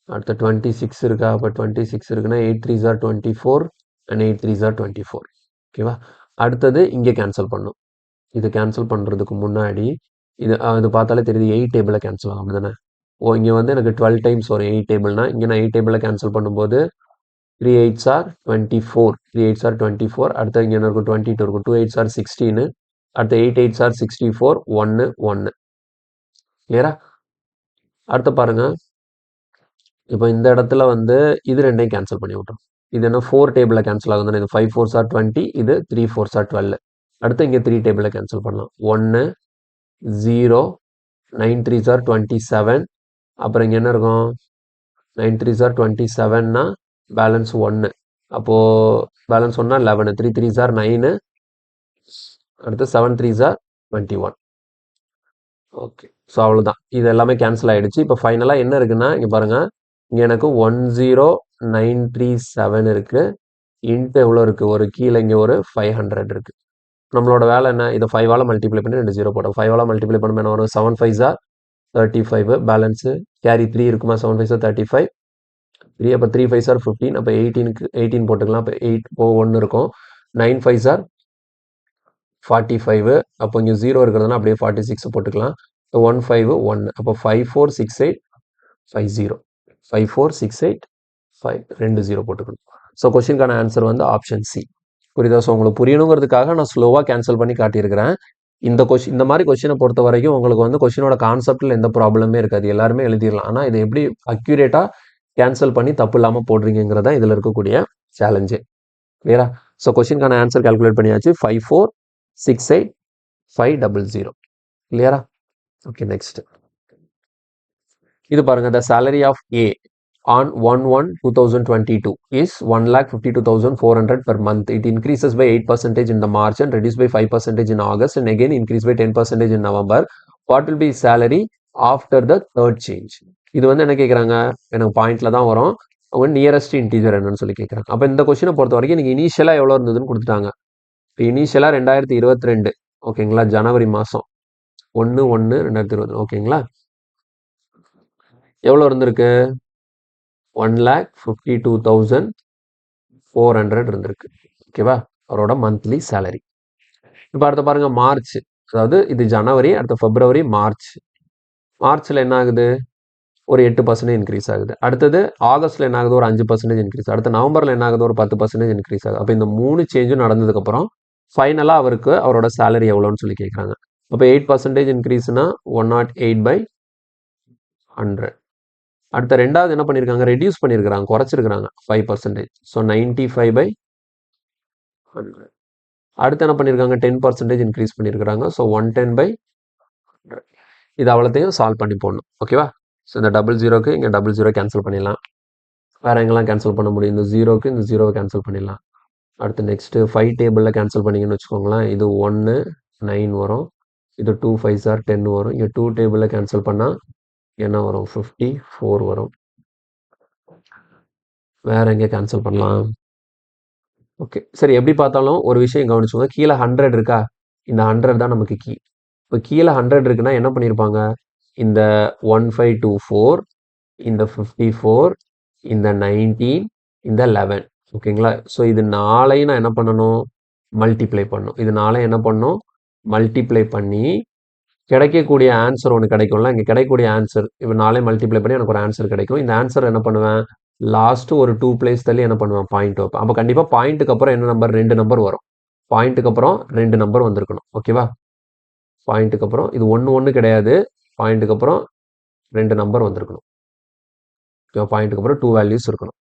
அடுத்த 26 இருக்கா, அப்போ 26 இருக்குன்னா 8 3s are 24 and 8 3s are 24. ஓகேவா. அடுத்தது இங்கே கேன்சல் பண்ணும். இது கேன்சல் பண்ணுறதுக்கு முன்னாடி இது பார்த்தாலே தெரியுது 8 டேபிளில் கேன்சல் ஆகும், அப்படி தானே. இங்கே வந்து எனக்கு 12 டைம்ஸ் வரும் 8 டேபிள்னா. இங்கே நான் 8 டேபிளில் கேன்சல் பண்ணும்போது 3 8s are 24. 3 8s are 24. அடுத்து இங்கே என்ன இருக்கும், 22 இருக்கும். 2 8s are 16. அடுத்த 8 8s are 64. 1 1. கிளியரா. அடுத்து பாருங்க, இப்போ இந்த இடத்துல வந்து இது ரெண்டையும் கேன்சல் பண்ணி விட்டுரும். இது என்ன 4 டேபிளில் கேன்சல் ஆகும் தானே. இது 5 4s are 20. இது 3 4s are 12. அடுத்து இங்கே 3 டேபிளில் கேன்சல் பண்ணலாம். 1 0 9 3s are 27. அப்புறம் இங்கே என்ன இருக்கும், 9 3s are 27னா பேலன்ஸ் 1. அப்போது பேலன்ஸ் 1னா 11. 3 3s are 9. அடுத்து 7 3s are 21. ஓகே, ஸோ அவ்வளோதான். இது எல்லாமே கேன்சல் ஆகிடுச்சு. இப்போ ஃபைனலாக என்ன இருக்குன்னா, இங்கே பாருங்கள், இங்கே எனக்கு 10937 இருக்குது. இன்ட்டு எவ்வளோ இருக்குது, ஒரு கீழே இங்கே ஒரு 500 இருக்குது. நம்மளோட வேலை என்ன, இதை 5ஆல் மல்டிப்ளை பண்ணி 2 0 போட்டோம். 5ஆல் மல்டிப்ளை பண்ணும்போது என்ன வரும், 7 5s are 35. பேலன்ஸு கேரி 3 இருக்குமா, 7 5s are 35. 3 அப்போ 3 5s are 15. அப்போ 18 போட்டுக்கலாம். அப்போ 8 1 இருக்கும். 9 5s are 45. அப்போ இங்கே 0 இருக்கிறதுனா அப்படியே 46 போட்டுக்கலாம். 1 5 1. அப்போ 5 4 6 8 5 0. 5 4 6 8 5 2 0 போட்டுக்கணும். ஸோ கொஸ்டினுக்கான ஆன்சர் வந்து ஆப்ஷன் சி. புரியுதா. ஸோ உங்களுக்கு புரியணுங்கிறதுக்காக நான் ஸ்லோவாக கேன்சல் பண்ணி காட்டியிருக்கிறேன். இந்த மாதிரி கொஸ்டினை பொறுத்த வரைக்கும் உங்களுக்கு வந்து கொஸ்டினோட கான்செப்டில் எந்த ப்ராப்ளமே இருக்காது, எல்லாருமே எழுதிடலாம். ஆனால் இதை எப்படி அக்யூரேட்டாக கேன்சல் பண்ணி தப்பு இல்லாமல் போடுறீங்கிறதா இதில் இருக்கக்கூடிய சேலஞ்சு. கிளியரா. ஸோ கொஸ்டினுக்கான ஆன்சர் கால்குலேட் பண்ணியாச்சு. 5 4 6 8 5 0 0. கிளியரா. ஓகே, நெக்ஸ்ட் இது பாருங்க. the salary of A on 1/1/2022 is 1,52,400 per month. It increases by 8% in the March and reduced by 5% in August and again increased by 10% in November. What will be salary after the third change? இது வந்து என்ன கேட்குறாங்க, எனக்கு பாயிண்ட்ல தான் வரும். அவங்க nearest integer என்னன்னு சொல்லி கேட்குறாங்க. அப்போ இந்த கொஸ்டினை பொறுத்த வரைக்கும் எனக்கு இனிஷியலாக எவ்வளோ இருந்ததுன்னு கொடுத்துட்டாங்க. இப்போ இனிஷியலாக 2022. ஓகேங்களா. ஜனவரி மாதம் 1/1/2020. ஓகேங்களா. எவ்வளோ இருந்திருக்கு, 1,52,400 இருந்திருக்கு. ஓகேவா, அவரோட மந்த்லி சேலரி. இப்போ அடுத்த பாருங்க, மார்ச். அதாவது இது ஜனவரி, அடுத்த பிப்ரவரி, மார்ச். மார்ச்சில் என்ன ஆகுது, ஒரு 8% இன்க்ரீஸ் ஆகுது. அடுத்தது ஆகஸ்ட்ல என்ன ஆகுது, ஒரு 5% இன்க்ரீஸ். அடுத்த நவம்பரில் என்ன ஆகுது, ஒரு 10% இன்க்ரீஸ் ஆகுது. அப்போ இந்த 3 சேஞ்சும் நடந்ததுக்கப்புறம் ஃபைனலாக அவருக்கு அவரோட சேலரி எவ்வளோன்னு சொல்லி கேட்குறாங்க. அப்போ 8% இன்க்ரீஸ்னா 108/100. அடுத்த ரெண்டாவது என்ன பண்ணியிருக்காங்க, ரெடியூஸ் பண்ணியிருக்கிறாங்க, குறைச்சிருக்கிறாங்க 5%. ஸோ 95/100. அடுத்து என்ன பண்ணியிருக்காங்க, 10% இன்க்ரீஸ் பண்ணியிருக்கிறாங்க. ஸோ 110/100. இது அவ்வளோத்தையும் சால்வ் பண்ணி போடணும். ஓகேவா. ஸோ இந்த 00க்கு இங்கே 00 கேன்சல் பண்ணிடலாம். வேறு எங்கெல்லாம் கேன்சல் பண்ண முடியும், இந்த 0க்கு இந்த 0வை கேன்சல் பண்ணிடலாம். அடுத்து நெக்ஸ்ட்டு 5 டேபிளில் கேன்சல் பண்ணிங்கன்னு வச்சுக்கோங்களேன். இது 1 9 வரும். இது 2 5s are 10 வரும். இங்கே 2 டேபிளில் கேன்சல் பண்ணால் என்ன வரும், 54 வரும். வேற எங்கே கேன்சல் பண்ணலாம். ஓகே, சரி. எப்படி பார்த்தாலும் ஒரு விஷயம் கவனிச்சுங்க, கீழே 100 இருக்கா, இந்த 100 தான் நமக்கு கீ. இப்போ கீழே 100 இருக்குன்னா என்ன பண்ணியிருப்பாங்க, இந்த 1524, இந்த 54, இந்த 19, இந்த 11. ஓகேங்களா? ஸோ இது 4ஐயும் நான் என்ன பண்ணணும், மல்டிப்ளை பண்ணணும். இது 4ஐயும் என்ன பண்ணணும், மல்டிப்ளை பண்ணி கிடைக்கக்கூடிய ஆன்சர் ஒன்று கிடைக்கும்ல. இங்கே கிடைக்கக்கூடிய ஆன்சர் இப்போ 4ஐயும் மல்டிப்ளை பண்ணி எனக்கு ஒரு ஆன்சர் கிடைக்கும். இந்த ஆன்சர் என்ன பண்ணுவேன், லாஸ்ட் ஒரு 2 பிளேஸ் தள்ளி என்ன பண்ணுவேன், பாயிண்ட் வைப்பேன். அப்போ கண்டிப்பாக பாயிண்ட்டுக்கு அப்புறம் என்ன நம்பர், 2 நம்பர் வரும். பாயிண்ட்டுக்கு அப்புறம் 2 நம்பர் வந்திருக்கணும். ஓகேவா? பாயிண்ட்டுக்கு அப்புறம் இது 1 1 கிடையாது. பாயிண்ட்டுக்கு அப்புறம் 2 நம்பர் வந்திருக்கணும். ஓகேவா? பாயிண்ட்டுக்கு அப்புறம் 2 வேல்யூஸ் இருக்கணும்.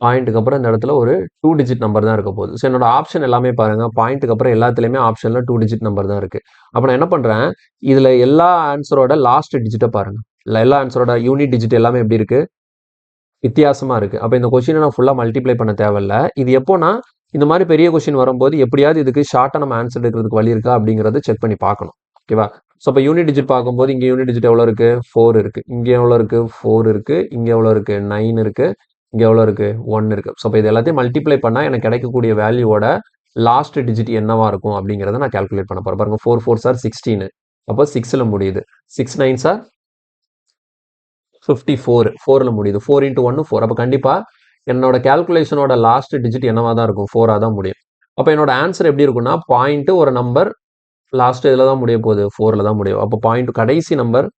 பாயிண்ட்டுக்கு அப்புறம் இந்த இடத்துல ஒரு 2 டிஜிட் நம்பர் தான் இருக்க போகுது. ஸோ என்னோட ஆப்ஷன் எல்லாமே பாருங்க, பாயிண்ட்டுக்கு அப்புறம் எல்லாத்துலயுமே ஆப்ஷன்ல 2 டிஜிட் நம்பர் தான் இருக்கு. அப்ப நான் என்ன பண்றேன், இதுல எல்லா ஆன்சரோட லாஸ்ட் டிஜிட்ட பாருங்க. எல்லா ஆன்சரோட யூனிட் டிஜிட் எல்லாமே எப்படி இருக்கு, வித்தியாசமா இருக்கு. அப்ப இந்த கொஸ்டினை நான் ஃபுல்லா மல்டிப்ளை பண்ண தேவையில்ல. இது எப்போனா, இந்த மாதிரி பெரிய கொஸ்டின் வரும்போது எப்படியாவது இதுக்கு ஷார்ட்டா நம்ம ஆன்சர் எடுக்கிறதுக்கு வழி இருக்கா அப்படிங்கறத செக் பண்ணி பார்க்கணும். ஓகேவா? ஸோ அப்போ யூனிட் டிஜிட் பார்க்கும்போது இங்க யூனிட் டிஜிட் எவ்வளோ இருக்கு, 4 இருக்கு. இங்க எவ்வளோ இருக்கு, 4 இருக்கு. இங்க எவ்வளோ இருக்கு, 9 இருக்கு. இங்க எவ்வளோ இருக்கு, 1 இருக்கு. ஸோ இப்போ இது எல்லாத்தையும் மல்டிப்ளை பண்ணா எனக்கு கிடைக்கக்கூடிய வேல்யூவோட லாஸ்ட் டிஜிட் என்னவா இருக்கும் அப்படிங்கறத நான் கால்குலேட் பண்ண போறேன். பாருங்க 4 4 சார் 16. அப்போ 6ல முடியுது. 6 9 சார் 54. 4ல முடியுது. 4 into 1 4. அப்போ கண்டிப்பா என்னோட கால்குலேஷனோட லாஸ்ட் டிஜிட் என்னவா தான் இருக்கும், 4ஆ தான் முடியும். அப்போ என்னோட ஆன்சர் எப்படி இருக்கும்னா, பாயிண்ட் ஒரு நம்பர் லாஸ்ட் இதில் தான் முடிய போகுது, 4ல தான் முடியும். அப்போ பாயிண்ட் கடைசி நம்பர்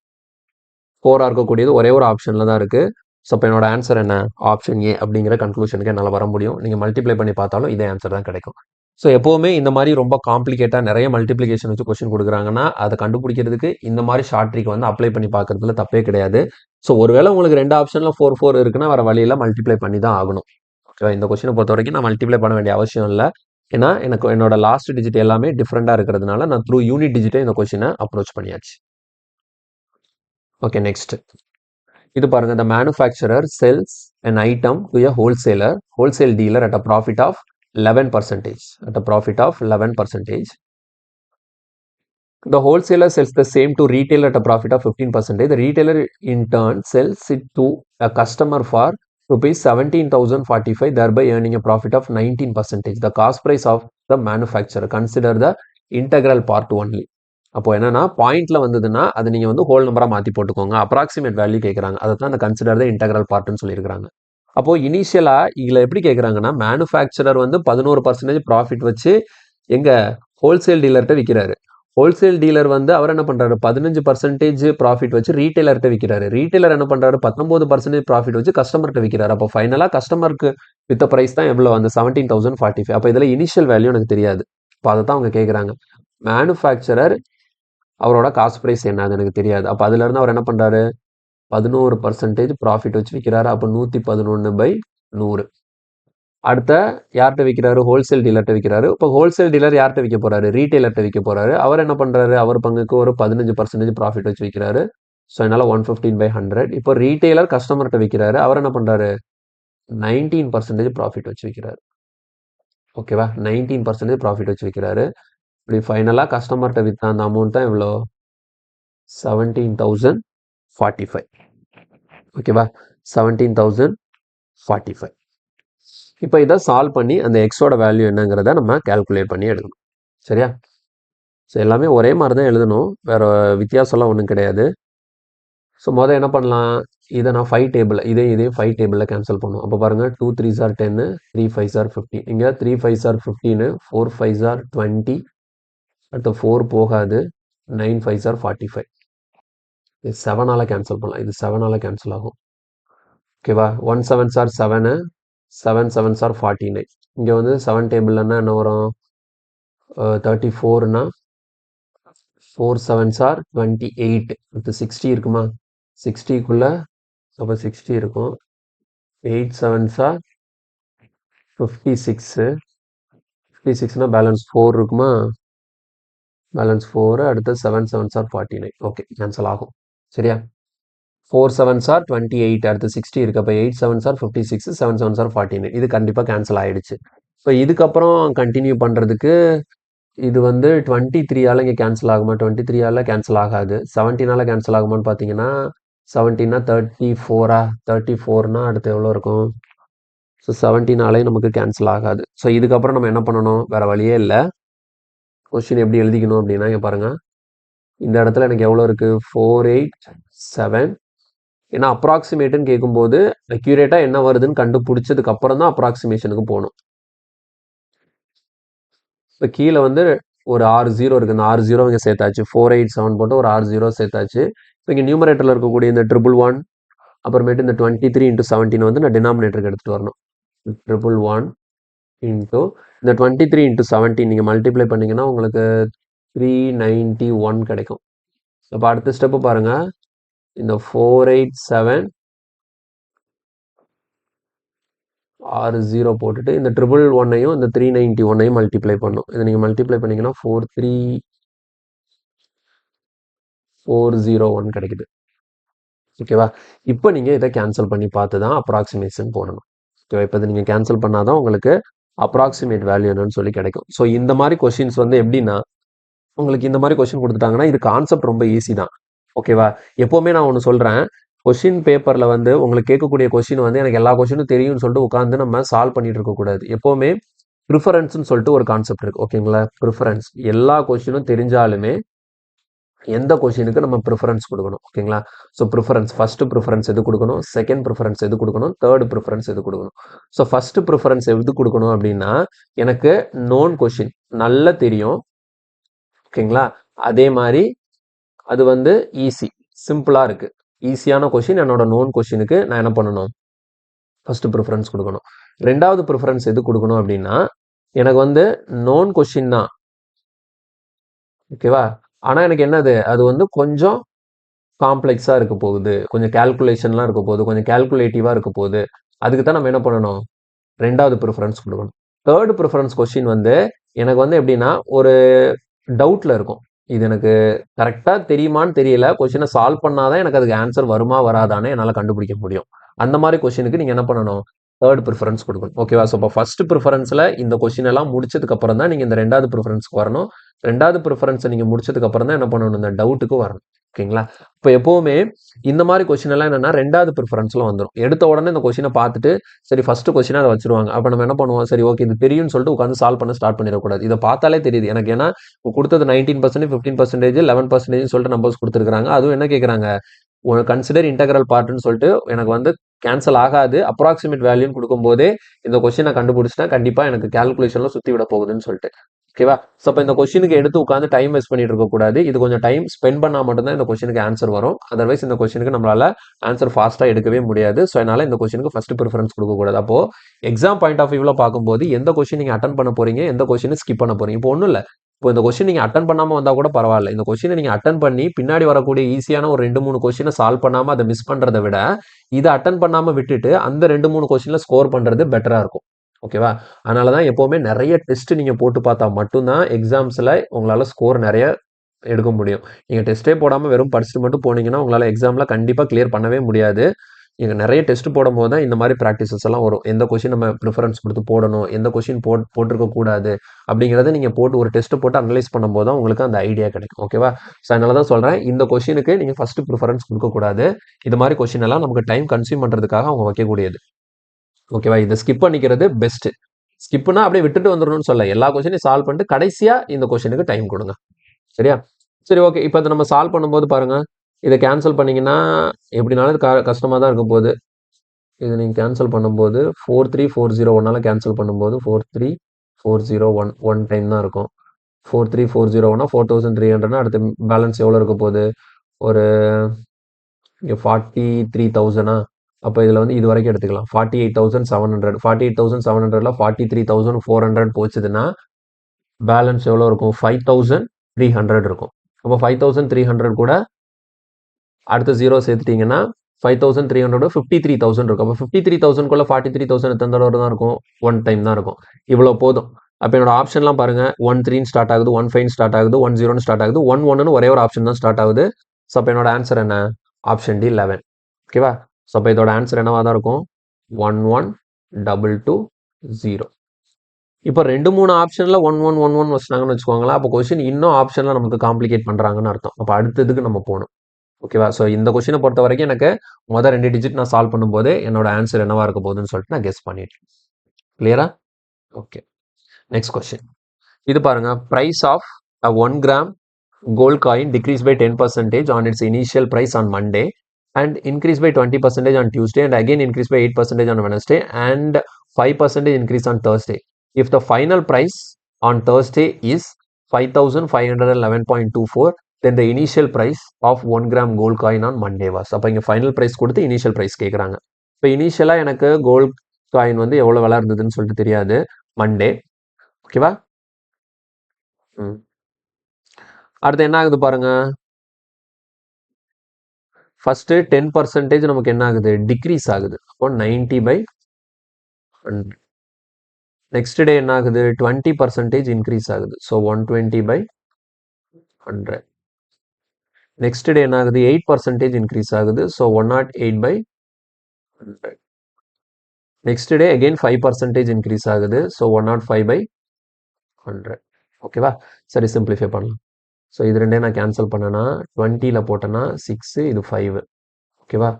4ஆ இருக்கக்கூடியது ஒரே ஒரு ஆப்ஷன்ல தான் இருக்கு. ஸோ அப்போ என்னோட ஆன்சர் என்ன, ஆப்ஷன் ஏ அப்படிங்கிற கன்க்ளூஷனுக்கு என்னால் வர முடியும். நீங்கள் மல்டிப்ளை பண்ணி பார்த்தாலும் இதே ஆன்சர் தான் கிடைக்கும். ஸோ எப்போவுமே இந்த மாதிரி ரொம்ப காம்ப்ளிகேட்டாக நிறைய மல்டிப்ளிகேஷன் வச்சு கொஸ்டின் கொடுக்குறாங்கன்னா அதை கண்டுபிடிக்கிறதுக்கு இந்த மாதிரி ஷார்ட் ட்ரிக் வந்து அப்ளை பண்ணி பார்க்கறதுல தப்பே கிடையாது. ஸோ ஒருவேளை உங்களுக்கு 2 ஆப்ஷனில் 4 4 இருக்குன்னா வர வழியில் மல்டிப்ளை பண்ணி தான் ஆகணும். ஓகேவா? இந்த கொஸ்டினை பொறுத்த வரைக்கும் நான் மல்டிப்ளை பண்ண வேண்டிய அவசியம் இல்லை. ஏன்னா எனக்கு என்னோட லாஸ்ட் டிஜிட் எல்லாமே டிஃப்ரெண்டாக இருக்கிறதுனால நான் த்ரூ யூனிட் டிஜிட்டை இந்த கொஸ்டினை அப்ரோச் பண்ணியாச்சு. ஓகே, நெக்ஸ்ட் இது பாருங்க. the manufacturer sells an item to a wholesale dealer at a profit of 11%. At a profit of 11%. The wholesaler sells the same to retailer at a profit of 15%. The retailer in turn sells it to a customer for rupees 17,045, thereby earning a profit of 19%. The cost price of the manufacturer. Consider the integral part only. அப்போ என்னன்னா பாயிண்ட்ல வந்ததுன்னா அது நீங்க வந்து whole நம்பரா மாத்தி போட்டுக்கோங்க. அப்ராக்சிமேட் வேல்யூ கேட்கறாங்க. அதை தான் அந்த கன்சிடர் த இன்டெக்ரல் பார்ட்னு சொல்லியிருக்காங்க. அப்போ இனிஷியலா இதுல எப்படி கேட்கறாங்கன்னா, மேனுஃபேக்சரர் வந்து 11% ப்ராஃபிட் வச்சு எங்க ஹோல்சேல் டீலர்கிட்ட விற்கிறாரு. ஹோல்சேல் டீலர் வந்து அவர் என்ன பண்றாரு, 15% ப்ராஃபிட் வச்சு ரீட்டைலர்கிட்ட விற்கிறாரு. ரீட்டைலர் என்ன பண்றாரு, 19% ப்ராஃபிட் வச்சு கஸ்டமர்கிட்ட விற்கிறாரு. அப்போ ஃபைனலா கஸ்டமருக்கு வித்த பிரைஸ் தான் எவ்வளவு, அந்த 17,045. அப்போ இதுல இனிஷியல் வேல்யூ எனக்கு தெரியாது. இப்போ அதை தான் அவங்க கேட்கறாங்க. மேனுஃபேக்சரர் அவரோட காஸ்ட் ப்ரைஸ் என்ன, அது எனக்கு தெரியாது. அப்போ அதுல இருந்து அவர் என்ன பண்றாரு, 11% ப்ராஃபிட் வச்சு விற்கிறாரு. அப்போ 111/100. அடுத்த யார்கிட்ட விற்கிறாரு, ஹோல்சேல் டீலர்கிட்ட விற்கிறாரு. இப்போ ஹோல்சேல் டீலர் யார்கிட்ட விற்க போறாரு, ரீட்டைலர்கிட்ட விற்க போறாரு. அவர் என்ன பண்றாரு, அவர் பங்குக்கு ஒரு 15% ப்ராஃபிட் வச்சு விற்கிறாரு. ஸோ அதனால 115/100. இப்போ ரீட்டைலர் கஸ்டமர்கிட்ட விற்கிறாரு. அவர் என்ன பண்றாரு, 19% ப்ராஃபிட் வச்சு விற்கிறாரு. ஓகேவா? 19% ப்ராஃபிட் வச்சு விற்கிறாரு. இப்படி ஃபைனலா கஸ்டமர்கிட்ட வித்த அந்த அமௌண்ட் தான் இவ்வளோ, 17,045. ஓகேவா? 17,045. இப்போ இதை சால்வ் பண்ணி அந்த எக்ஸோட வேல்யூ என்னங்கிறத நம்ம கால்குலேட் பண்ணி எடுக்கணும். சரியா? ஸோ எல்லாமே ஒரே மாதிரி தான் எழுதணும், வேற வித்தியாசம்லாம் ஒன்றும் கிடையாது. ஸோ மொதல் என்ன பண்ணலாம், இதை நான் 5 டேபிள் இதையும் 5 டேபிளில் கேன்சல் பண்ணும். அப்போ பாருங்க 2 3s are 10, 3 5s are 15. இங்கே 3 5s are 15, 4 5s are 20. அடுத்து 4 போகாது, 9 5s are 45. இது 7ஆல கேன்சல் பண்ணலாம். இது 7ஆல கேன்சல் ஆகும். ஓகேவா? 1 7s are 7, 7 7s are 49. இங்கே வந்து 7 டேபிள்னா என்ன வரும், 34னா 4 7s are 28. அடுத்து 60 இருக்குமா, 60க்குள்ள அப்போ 60 இருக்கும். 8 7s are 56. 56னா பேலன்ஸ் 4 இருக்குமா, பேலன்ஸ் 4. அடுத்து 7 7s are 49. ஓகே, கேன்சல் ஆகும். சரியா? 4 7s are 28. அடுத்து 60 இருக்கு. அப்போ 8 7s are 56, 7 7s are 49. இது கண்டிப்பாக கேன்சல் ஆயிடுச்சு. ஸோ இதுக்கப்புறம் கண்டினியூ பண்ணுறதுக்கு இது வந்து 23ஆல இங்கே கேன்சல் ஆகுமா, 23ஆல கேன்சல் ஆகாது. 17ஆல கேன்சல் ஆகுமான்னு பார்த்தீங்கன்னா 17னா 34ஆ, 34னா அடுத்து எவ்வளோ இருக்கும், ஸோ 17ஆலையும் நமக்கு கேன்சல் ஆகாது. ஸோ இதுக்கப்புறம் நம்ம என்ன பண்ணணும்? வேற வழியே இல்லை. கொஸ்டின் எப்படி எழுதிக்கணும் அப்படின்னா, இங்க பாருங்க, இந்த இடத்துல எனக்கு எவ்வளோ இருக்கு? 487. ஏன்னா அப்ராக்சிமேட்டுன்னு கேட்கும்போது அக்யூரேட்டா என்ன வருதுன்னு கண்டுபிடிச்சதுக்கு அப்புறம் தான் அப்ராக்சிமேஷனுக்கு போகணும். இப்போ கீழே வந்து ஒரு 6 0 இருக்கு. இந்த 6 0 இங்கே சேர்த்தாச்சு. 487 போட்டு ஒரு 6 0 சேர்த்தாச்சு. இப்போ இங்கே நியூமரேட்டரில் இருக்கக்கூடிய இந்த 111 அப்புறமேட்டு இந்த 23 into 17 வந்து நான் டினாமினேட்டருக்கு எடுத்துகிட்டு வரணும். 111 into இந்த 23 into 17 நீங்கள் மல்டிப்ளை பண்ணிங்கன்னா உங்களுக்கு 391 கிடைக்கும். அப்போ அடுத்த ஸ்டெப்பு பாருங்க, இந்த 487 6 0 போட்டுட்டு இந்த 111ஐயும் இந்த 391ஐயும் மல்டிப்ளை பண்ணும். இதை நீங்கள் மல்டிப்ளை பண்ணிங்கன்னா 43401 கிடைக்குது. ஓகேவா? இப்போ நீங்கள் இதை கேன்சல் பண்ணி பார்த்து தான் அப்ராக்சிமேஷன் போடணும். ஓகேவா? இப்போ இதை நீங்கள் கேன்சல் பண்ணாதான் உங்களுக்கு அப்ராக்சிமேட் வேல்யூ என்னன்னு சொல்லி கிடைக்கும். ஸோ இந்த மாதிரி கொஸ்டின்ஸ் வந்து எப்படின்னா, உங்களுக்கு இந்த மாதிரி கொஸ்டின் கொடுத்துட்டாங்கன்னா இது கான்செப்ட் ரொம்ப ஈஸி தான். ஓகேவா? எப்போவுமே நான் ஒன்று சொல்கிறேன், கொஸ்டின் பேப்பரில் வந்து உங்களுக்கு கேட்கக்கூடிய கொஸ்டின் வந்து எனக்கு எல்லா கொஸ்டினும் தெரியும்னு சொல்லிட்டு உட்காந்து நம்ம சால்வ் பண்ணிட்டு இருக்கக்கூடாது. எப்போவுமே ப்ரிஃபரன்ஸ்னு சொல்லிட்டு ஒரு கான்செப்ட் இருக்கு. ஓகேங்களா? ப்ரிஃபரன்ஸ் எல்லா கொஸ்டினும் தெரிஞ்சாலுமே எந்த கொஸ்டினுக்கு நம்ம ப்ரிஃபரன்ஸ் கொடுக்கணும். ஓகேங்களா? ஸோ ப்ரிஃபரன்ஸ் ஃபர்ஸ்ட் ப்ரிஃபரன்ஸ் எது கொடுக்கணும், செகண்ட் ப்ரிஃபரன்ஸ் எது கொடுக்கணும், தேர்ட் ப்ரிஃபரன்ஸ் எது கொடுக்கணும். ஸோ ஃபர்ஸ்ட் ப்ரிஃபரன்ஸ் எது கொடுக்கணும் அப்படின்னா, எனக்கு நோன் கொஸ்டின் நல்லா தெரியும். ஓகேங்களா? அதே மாதிரி அது வந்து ஈஸி, சிம்பிளா இருக்கு. ஈஸியான கொஸ்டின் என்னோட நோன் கொஸ்டினுக்கு நான் என்ன பண்ணணும்? ஃபர்ஸ்ட் ப்ரிஃபரன்ஸ் கொடுக்கணும். ரெண்டாவது ப்ரிஃபரன்ஸ் எது கொடுக்கணும் அப்படின்னா, எனக்கு வந்து நோன் கொஸ்டின் தான். ஓகேவா? ஆனா எனக்கு என்னது, அது வந்து கொஞ்சம் காம்ப்ளெக்ஸா இருக்க போகுது, கொஞ்சம் கால்குலேஷன்லாம் இருக்க போகுது, கொஞ்சம் கால்குலேட்டிவா இருக்க போகுது. அதுக்கு தான் நம்ம என்ன பண்ணணும்? ரெண்டாவது ப்ரிஃபரன்ஸ் கொடுக்கணும். தேர்ட் ப்ரிஃபரன்ஸ் கொஸ்டின் வந்து எனக்கு வந்து எப்படின்னா, ஒரு டவுட்ல இருக்கும். இது எனக்கு கரெக்டா தெரியுமான்னு தெரியல. கொஸ்டினை சால்வ் பண்ணாதான் எனக்கு அதுக்கு ஆன்சர் வருமா வராதான்னு என்னால் கண்டுபிடிக்க முடியும். அந்த மாதிரி கொஸ்டினுக்கு நீங்க என்ன பண்ணணும்? தேர்ட் ப்ரிஃபரன்ஸ் கொடுக்கணும். ஓகேவா? ஸோ இப்போ ஃபர்ஸ்ட் ப்ரிஃபரன்ஸ்ல இந்த கொஸ்டின் எல்லாம் முடிச்சதுக்கு அப்புறம் தான் நீங்க இந்த ரெண்டாவது ப்ரிஃபரன்ஸ்க்கு வரணும். ரெண்டாவது ப்ரிஃபரன்ஸை நீங்க முடிச்சதுக்கு அப்புறம் தான் என்ன பண்ணணும்? இந்த டவுட்டுக்கு வரணும். ஓகேங்களா? இப்போ எப்பவுமே இந்த மாதிரி கொஸ்டின் எல்லாம் என்னன்னா ரெண்டாவது ப்ரிஃபரன்ஸ்ல வந்துடும். எடுத்த உடனே இந்த கொஸ்டினை பார்த்துட்டு சரி ஃபர்ஸ்ட் கொஸ்டினை அதை வச்சிருவாங்க. அப்போ நம்ம என்ன பண்ணுவோம்? சரி ஓகே இது தெரியும்னு சொல்லிட்டு உட்காந்து சால்வ் பண்ண ஸ்டார்ட் பண்ணிடக்கூடாது. இதை பார்த்தாலே தெரியுது எனக்கு. ஏன்னா கொடுத்தது 19%, 15%, 11% சொல்லிட்டு நம்பர்ஸ் கொடுத்துருக்காங்க. அதுவும் என்ன கேட்குறாங்க? கன்சிடர் இன்டெக்ரல் பார்ட்னு சொல்லிட்டு எனக்கு வந்து கேன்சல் ஆகாது, அப்ராக்சிமேட் வேல்யூன்னு கொடுக்கும்போதே இந்த கொஸ்டினை கண்டுபிடிச்சிட்டா கண்டிப்பா எனக்கு கால்குலேஷன்ல சுத்தி விட போகுதுன்னு சொல்லிட்டு. ஓகேவா? ஸோ அப்போ இந்த கொஸ்டினுக்கு எடுத்து உட்காந்து டைம் வேஸ்ட் பண்ணிட்டு இருக்கக்கூடாது. இது கொஞ்சம் டைம் ஸ்பெண்ட் பண்ணால் மட்டும்தான் இந்த கொஸ்டினுக்கு ஆன்சர் வரும். அதர்வைஸ் இந்த கொஸ்டினுக்கு நம்மளால ஆன்சர் ஃபாஸ்ட்டாக எடுக்கவே முடியாது. ஸோ அதனால இந்த கொஸ்டினுக்கு ஃபர்ஸ்ட் ப்ரிஃபரன்ஸ் கொடுக்கக்கூடாது. அப்போ எக்ஸாம் பாயிண்ட் ஆஃப் வியூவில் பார்க்கும்போது எந்த கொஸ்டின் நீங்கள் அட்டன் பண்ண போறீங்க, எந்த கொஸ்டினை ஸ்கிப் பண்ண போறீங்க. இப்போ ஒன்றும் இல்லை, இப்போ இந்த கொஸ்டின் நீங்கள் அட்டன் பண்ணாமல் வந்தால் கூட பரவாயில்ல. இந்த கொஸ்டினை நீங்கள் அட்டன் பண்ணி பின்னாடி வரக்கூடிய ஈஸியான ஒரு 2-3 கொஸ்டினை சால்வ் பண்ணாமல் அதை மிஸ் பண்ணுறதை விட இதை அட்டன் பண்ணாமல் விட்டுட்டு அந்த 2-3 கொஸ்டினில் ஸ்கோர் பண்ணுறது பெட்டராக இருக்கும். ஓகேவா? அதனால தான் எப்போவுமே நிறைய டெஸ்ட் நீங்கள் போட்டு பார்த்தா மட்டும்தான் எக்ஸாம்ஸில் உங்களால் ஸ்கோர் நிறைய எடுக்க முடியும். நீங்கள் டெஸ்ட்டே போடாமல் வெறும் படிச்சுட்டு மட்டும் போனீங்கன்னா உங்களால் எக்ஸாமில் கண்டிப்பாக கிளியர் பண்ணவே முடியாது. நீங்கள் நிறைய டெஸ்ட் போடும்போது தான் இந்த மாதிரி ப்ராக்டிசஸ் எல்லாம் வரும். எந்த கொஸ்டின் நம்ம ப்ரிஃபரன்ஸ் கொடுத்து போடணும், எந்த கொஸ்டின் போட்டிருக்க கூடாது அப்படிங்கிறத நீங்கள் போட்டு ஒரு டெஸ்ட் போட்டு அனலைஸ் பண்ணும்போது தான் உங்களுக்கு அந்த ஐடியா கிடைக்கும். ஓகேவா? ஸோ அதனால தான் சொல்கிறேன், இந்த கொஸ்டினுக்கு நீங்கள் ஃபர்ஸ்ட் ப்ரிஃபரன்ஸ் கொடுக்கக்கூடாது. இது மாதிரி கொஸ்டின் எல்லாம் நமக்கு டைம் கன்சியூம் பண்ணுறதுக்காக அவங்க வைக்கக்கூடியது. ஓகேவா? இதை ஸ்கிப் பண்ணிக்கிறது பெஸ்ட். ஸ்கிப்னா அப்படியே விட்டுட்டு வந்துடணும்னு சொல்ல, எல்லா கொஸ்டினையும் சால்வ் பண்ணிட்டு கடைசியா இந்த கொஸ்டினுக்கு டைம் கொடுங்க. சரியா? சரி ஓகே. இப்போ இதை நம்ம சால்வ் பண்ணும்போது பாருங்க, இதை கேன்சல் பண்ணீங்கன்னா எப்படினாலும் இது கஷ்டமாக தான் இருக்க போகுது. இதை நீங்கள் கேன்சல் பண்ணும்போது 43401 கேன்சல் பண்ணும்போது 43401 ஒன் டைம் தான் இருக்கும். 43401 4300 அடுத்து பேலன்ஸ் எவ்வளோ இருக்க போகுது? ஒரு 43,000. அப்போ இதில் வந்து இது வரைக்கும் எடுத்துக்கலாம். 48,700. 48,700ல 43,400 போச்சுதுன்னா பேலன்ஸ் எவ்வளோ இருக்கும்? 5,300 இருக்கும். அப்போ 5,300 கூட அடுத்த ஜீரோ சேர்த்துட்டீங்கன்னா 5,300 53,000 இருக்கும். அப்போ 53,000 43,000 எத்தனை தடவை தான் இருக்கும்? ஒன் டைம் தான் இருக்கும். இவ்வளோ போதும். அப்போ என்னோட ஆப்ஷன்லாம் பாருங்க, 13 ஸ்டார்ட் ஆகுது, 15 ஸ்டார்ட் ஆகுது, 10 ஸ்டார்ட் ஆகுது, 11 ஒரே ஒரு ஆப்ஷன் தான் ஸ்டார்ட் ஆகுது. ஸோ அப்போ என்னோட ஆன்சர் என்ன? Option D 11. ஓகேவா? ஸோ அப்போ இதோட ஆன்சர் என்னவா தான் இருக்கும்? 11,220. இப்போ 2-3 ஆப்ஷன்ல 1111 வச்சுட்டாங்கன்னு வச்சுக்கோங்களேன். அப்போ கொஸ்டின் இன்னும் ஆப்ஷன்ல நமக்கு காம்ப்ளிகேட் பண்றாங்கன்னு அர்த்தம். அப்போ அடுத்ததுக்கு நம்ம போகணும். ஓகேவா? ஸோ இந்த கொஸ்டினை பொறுத்த வரைக்கும் எனக்கு மொதல் 2 டிஜிட் நான் சால்வ் பண்ணும்போது என்னோட ஆன்சர் என்னவா இருக்க போகுதுன்னு சொல்லிட்டு நான் கெஸ் பண்ணிட்டேன். கிளியரா? ஓகே. Next question. இது பாருங்க, price of a 1 gram gold coin decreased by 10% on its initial price on Monday and increased by 20% on Tuesday and again increased by 8% on Wednesday and 5% increase on Thursday. If the final price on Thursday is 5,511.24, then the initial price of 1 gram gold coin on Monday was. அப்போ இங்கே final price கொடுத்து initial price கேட்குறாங்க. இப்போ இனிஷியலாக எனக்கு gold coin வந்து எவ்வளோ விலை இருந்ததுன்னு சொல்லிட்டு தெரியாது. மண்டே, ஓகேவா? அடுத்து என்ன ஆகுது பாருங்க, ஃபர்ஸ்ட் 10% நமக்கு என்ன ஆகுது, டிக்ரீஸ் ஆகுது. அப்போ 90/100. நெக்ஸ்ட் டே என்ன ஆகுது, 20% இன்க்ரீஸ் ஆகுது. ஸோ 120/100. நெக்ஸ்ட் டே என்ன ஆகுது, 8% இன்க்ரீஸ் ஆகுது. So 108/100. Next day again 5% increase ஆகுது. ஸோ 105/100. ஓகேவா? சரி, சிம்பிளிஃபை பண்ணலாம். ஸோ இது ரெண்டே நான் கேன்சல் பண்ணேன்னா 20ல் போட்டேன்னா 6, இது 5. ஓகேவா?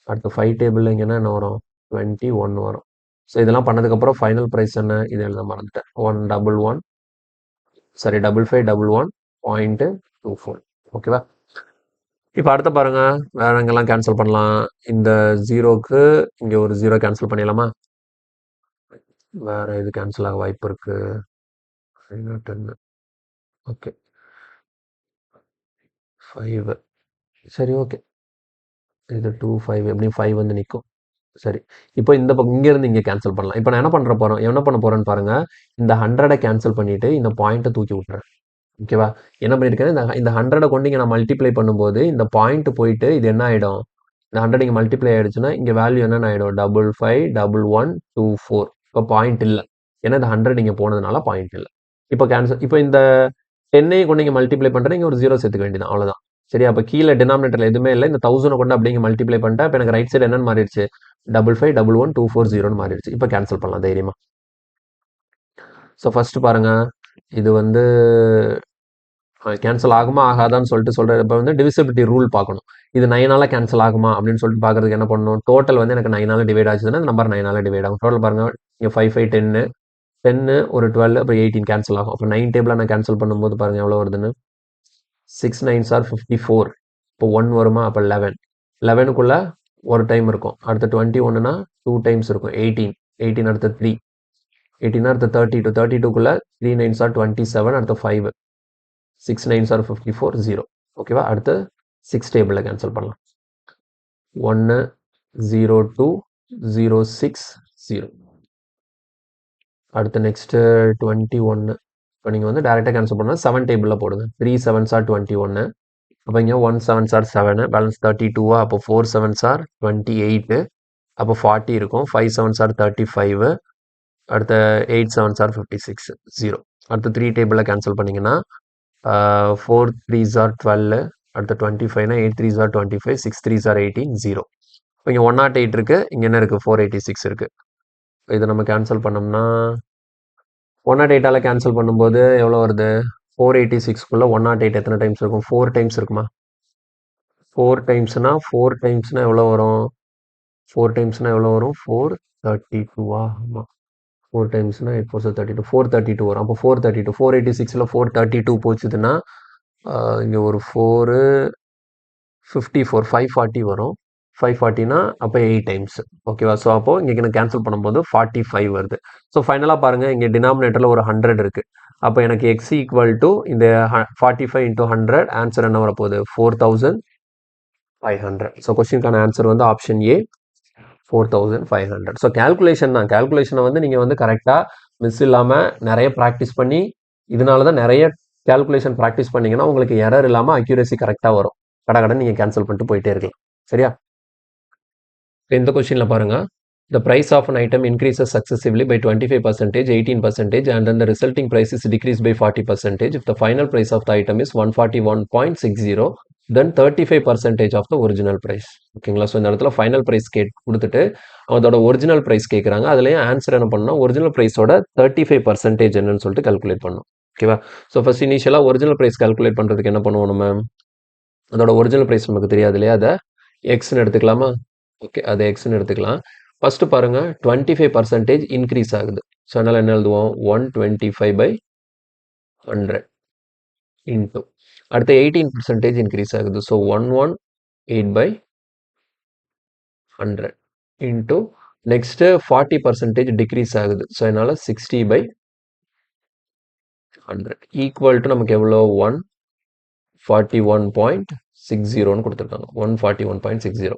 அடுத்து 5 டேபிளில் இங்கே என்ன வரும், 21 வரும். ஸோ இதெல்லாம் பண்ணதுக்கப்புறம் ஃபைனல் ப்ரைஸ் என்ன, இது எழுத மறந்துட்டேன். 111.24. ஓகேவா? இப்போ அடுத்த பாருங்க, வேற எங்கெல்லாம் கேன்சல் பண்ணலாம். இந்த ஜீரோக்கு இங்கே ஒரு ஜீரோ கேன்சல் பண்ணிடலாமா? வேற இது கேன்சல் ஆக வாய்ப்பு இருக்கு. 10. ஓகே, 5. சரி, ஓகே. இது 2, 5 எப்படியும் 5 வந்து நிற்கும். சரி, இப்போ இந்த பக்கம் இங்கேருந்து இங்கே கேன்சல் பண்ணலாம். இப்போ நான் என்ன பண்ண போகிறேன்னு பாருங்க, இந்த 100 கேன்சல் பண்ணிட்டு இந்த பாயிண்ட்டை தூக்கி விட்டுறேன். ஓகேவா? என்ன பண்ணியிருக்கேன், இந்த 100 கொண்டு இங்கே நான் மல்டிப்ளை பண்ணும்போது இந்த பாயிண்ட் போயிட்டு இது என்ன ஆகிடும், இந்த 100 இங்கே மல்டிப்ளை ஆகிடுச்சுன்னா இங்கே வேல்யூ என்னென்ன ஆகிடும், 551124. இப்போ பாயிண்ட் இல்லை, ஏன்னா இந்த 100 இங்கே போனதுனால பாயிண்ட் இல்லை. இப்போ கேன்சல். இப்போ இந்த 10 கொண்டு இங்கே மல்டிப்ளை பண்ணுறேன், இங்கே ஒரு 0 சேர்த்துக்க வேண்டியதான், அவ்வளோதான். சரியா? அப்போ கீழே டினாமினேட்டரில் எதுவுமே இல்லை, இந்த 1000 கொண்டு அப்படியே மல்டிப்ளை பண்ணிட்டேன். இப்போ எனக்கு ரைட் சைடு என்னன்னு மாறிடுச்சு, 551124 மாறிடுச்சு. இப்போ கேன்சல் பண்ணலாம் தைரியமா. ஸோ ஃபர்ஸ்ட் பாருங்க, இது வந்து கேன்சல் ஆகுமா ஆகாதான்னு சொல்லிட்டு இப்போ வந்து டிவிசிபிலிட்டி ரூல் பார்க்கணும். இது 9ஆல் கேன்சல் ஆகுமா அப்படின்னு சொல்லிட்டு பார்க்கறதுக்கு என்ன பண்ணணும், டோட்டல் வந்து எனக்கு 9ஆல் டிவைட் ஆச்சுன்னா நம்பர் 9ஆல் டிவைட் ஆகும். டோட்டல் பாருங்க, இங்கே 5, 5, 10, ஒரு 12, அப்புறம் 18 கேன்சல் ஆகும். அப்போ 9 டேபிளாக நான் கேன்சல் பண்ணும்போது பாருங்க எவ்வளோ வருதுன்னு, 6 9s are 54. இப்போ 1 வருமா, அப்போ 11. 11க்குள்ள ஒரு டைம் இருக்கும். அடுத்து 21னா 2 டைம்ஸ் இருக்கும். 18, 18 அடுத்து 3, 18 அடுத்து 32, 32க்குள்ள 3 9s are 27, அடுத்து 5, 6 9s are 54, 0. ஓகேவா? அடுத்து 6 டேபிளில் கேன்சல் பண்ணலாம். 1 0 2 0 6 0. அடுத்து நெக்ஸ்ட்டு 21. இப்போ நீங்கள் வந்து டேரெக்டாக கேன்சல் பண்ணால் 7 டேபிளில் போடுங்க. 3 7s are 21. அப்போ இங்கே 1 7s are 7, பேலன்ஸ் 32வா, அப்போ 4 7s are 28, அப்போ 40 இருக்கும். 5 7s are 35, அடுத்த 8 7s are 56, 0. அடுத்து 3 டேபிளில் கேன்சல் பண்ணிங்கன்னா 4 3s are 12, அடுத்து 25னா 8 3s are 25, 6 3s are 18, 0. இப்போ இங்கே 108 இருக்குது, இங்கே என்ன இருக்குது, 486 இருக்குது. இதை நம்ம கேன்சல் பண்ணோம்னா 108ஆல் கேன்சல் பண்ணும்போது எவ்வளோ வருது, 486க்குள்ளே 108 எத்தனை டைம்ஸ் இருக்கும், 4 டைம்ஸ் இருக்குமா? 4 டைம்ஸ்னா எவ்வளோ வரும், 4 டைம்ஸ்னா எவ்வளோ வரும், 432வா? ஆமாம், 4 டைம்ஸ்னா 8 4 32, 432 வரும். அப்போ 432, 486ல் 432 போச்சுதுன்னா இங்கே ஒரு 4 54, 540 வரும். 540னா அப்போ 8 டைம்ஸ். ஓகேவா? ஸோ அப்போ இங்கே நான் கேன்சல் பண்ணும்போது 45 வருது. ஸோ ஃபைனலாக பாருங்கள், இங்கே டினாமினேட்டரில் ஒரு 100 இருக்குது. அப்போ எனக்கு எக்ஸ் ஈக்குவல் டு இந்த 45 × 100, ஆன்சர் என்ன வரப்போகுது, 4500. ஸோ கொஸ்டினுக்கான ஆன்சர் வந்து ஆப்ஷன் ஏ, 4500. ஸோ கேல்குலேஷன் தான், கேல்குலேஷனை வந்து நீங்கள் வந்து கரெக்டாக மிஸ் இல்லாமல் நிறைய ப்ராக்டிஸ் பண்ணி, இதனால தான் நிறைய கேல்குலேஷன் ப்ராக்டிஸ் பண்ணிங்கன்னா உங்களுக்கு எரர் இல்லாமல் அக்யூரேசி கரெக்டாக வரும். கடகடன்னு நீங்கள் கேன்சல் பண்ணிட்டு போயிட்டே இருக்கலாம். சரியா? இந்த கொஸ்டினில் பாருங்கள், the price of an item increases successively by 25%, 18%, and then the resulting price is decreased by 40%. If the final price of the item is 141.60, then 35% of the original price. ஓகேங்களா? ஸோ இந்த இடத்துல ஃபைனல் ப்ரைஸ் கொடுத்துட்டு அதோட original price கேட்குறாங்க. அதுலேயும் answer என்ன பண்ணணும், original ப்ரைஸோட 35% என்னன்னு சொல்லிட்டு கால்குலேட் பண்ணணும். ஓகேவா? ஸோ ஃபர்ஸ்ட் இனிஷியலாக ஒரிஜினல் ப்ரைஸ் கால்குலேட் பண்ணுறதுக்கு என்ன பண்ணுவோம் நம்ம, அதோட ஒரிஜினல் ப்ரைஸ் நமக்கு தெரியாது இல்லையா, அதை எக்ஸ்ன்னு எடுத்துக்கலாமா? ஓகே, அதை எக்ஸ்ன்னு எடுத்துக்கலாம். ஃபர்ஸ்ட் பாருங்க, 25% இன்க்ரீஸ் ஆகுது. ஸோ அதனால் என்ன எழுதுவோம் 125/100 இன்ட்டு அடுத்து 18% இன்க்ரீஸ் ஆகுது. ஸோ 118/100 இன்ட்டு நெக்ஸ்ட்டு 40% டிக்ரீஸ் ஆகுது. ஸோ அதனால் 60/100 ஈக்குவல் டு நமக்கு எவ்வளோ 141.60 கொடுத்துருக்காங்க. 141.60.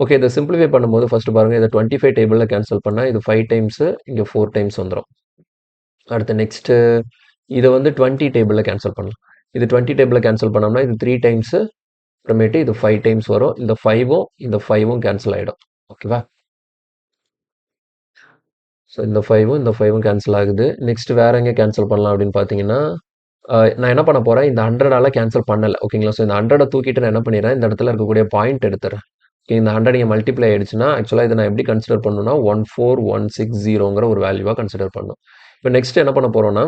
ஓகே, இதை சிம்பிளிஃபை பண்ணும்போது ஃபர்ஸ்ட் பாருங்கள், இதை 25 டேபிளில் கேன்சல் பண்ணால் இது 5 டைம்ஸு, இங்கே 4 டைம்ஸ் வந்துடும். அடுத்து நெக்ஸ்ட்டு இதை வந்து 20 டேபிளில் கேன்சல் பண்ணலாம். இது 20 டேபிளில் கேன்சல் பண்ணோம்னா இது 3 டைம்ஸு, அப்புறமேட்டு இது 5 டைம்ஸ் வரும். இந்த 5ம் இந்த 5ம் கேன்சல் ஆகிடும். ஓகேவா? ஸோ இந்த 5ம் இந்த 5ம் கேன்சல் ஆகுது. நெக்ஸ்ட் வேற எங்கே கேன்சல் பண்ணலாம் அப்படின்னு பார்த்தீங்கன்னா, நான் என்ன பண்ண போகிறேன், இந்த 100ஆல் கேன்சல் பண்ணலை. ஓகேங்களா? ஸோ இந்த 100 தூக்கிட்டு நான் என்ன பண்ணிடுறேன், இந்த இடத்துல இருக்கக்கூடிய பாயிண்ட் எடுத்துறேன். ஓகே, இந்த 100 இங்கே மல்டிப்ளை ஆயிடுச்சுன்னா ஆக்சுவலாக இதை நான் எப்படி கன்சிடர் பண்ணணும்னா 14160ங்கிற ஒரு வேல்யூவாக கன்சிடர் பண்ணணும். இப்போ நெக்ஸ்ட் என்ன பண்ண போகிறோம்னா,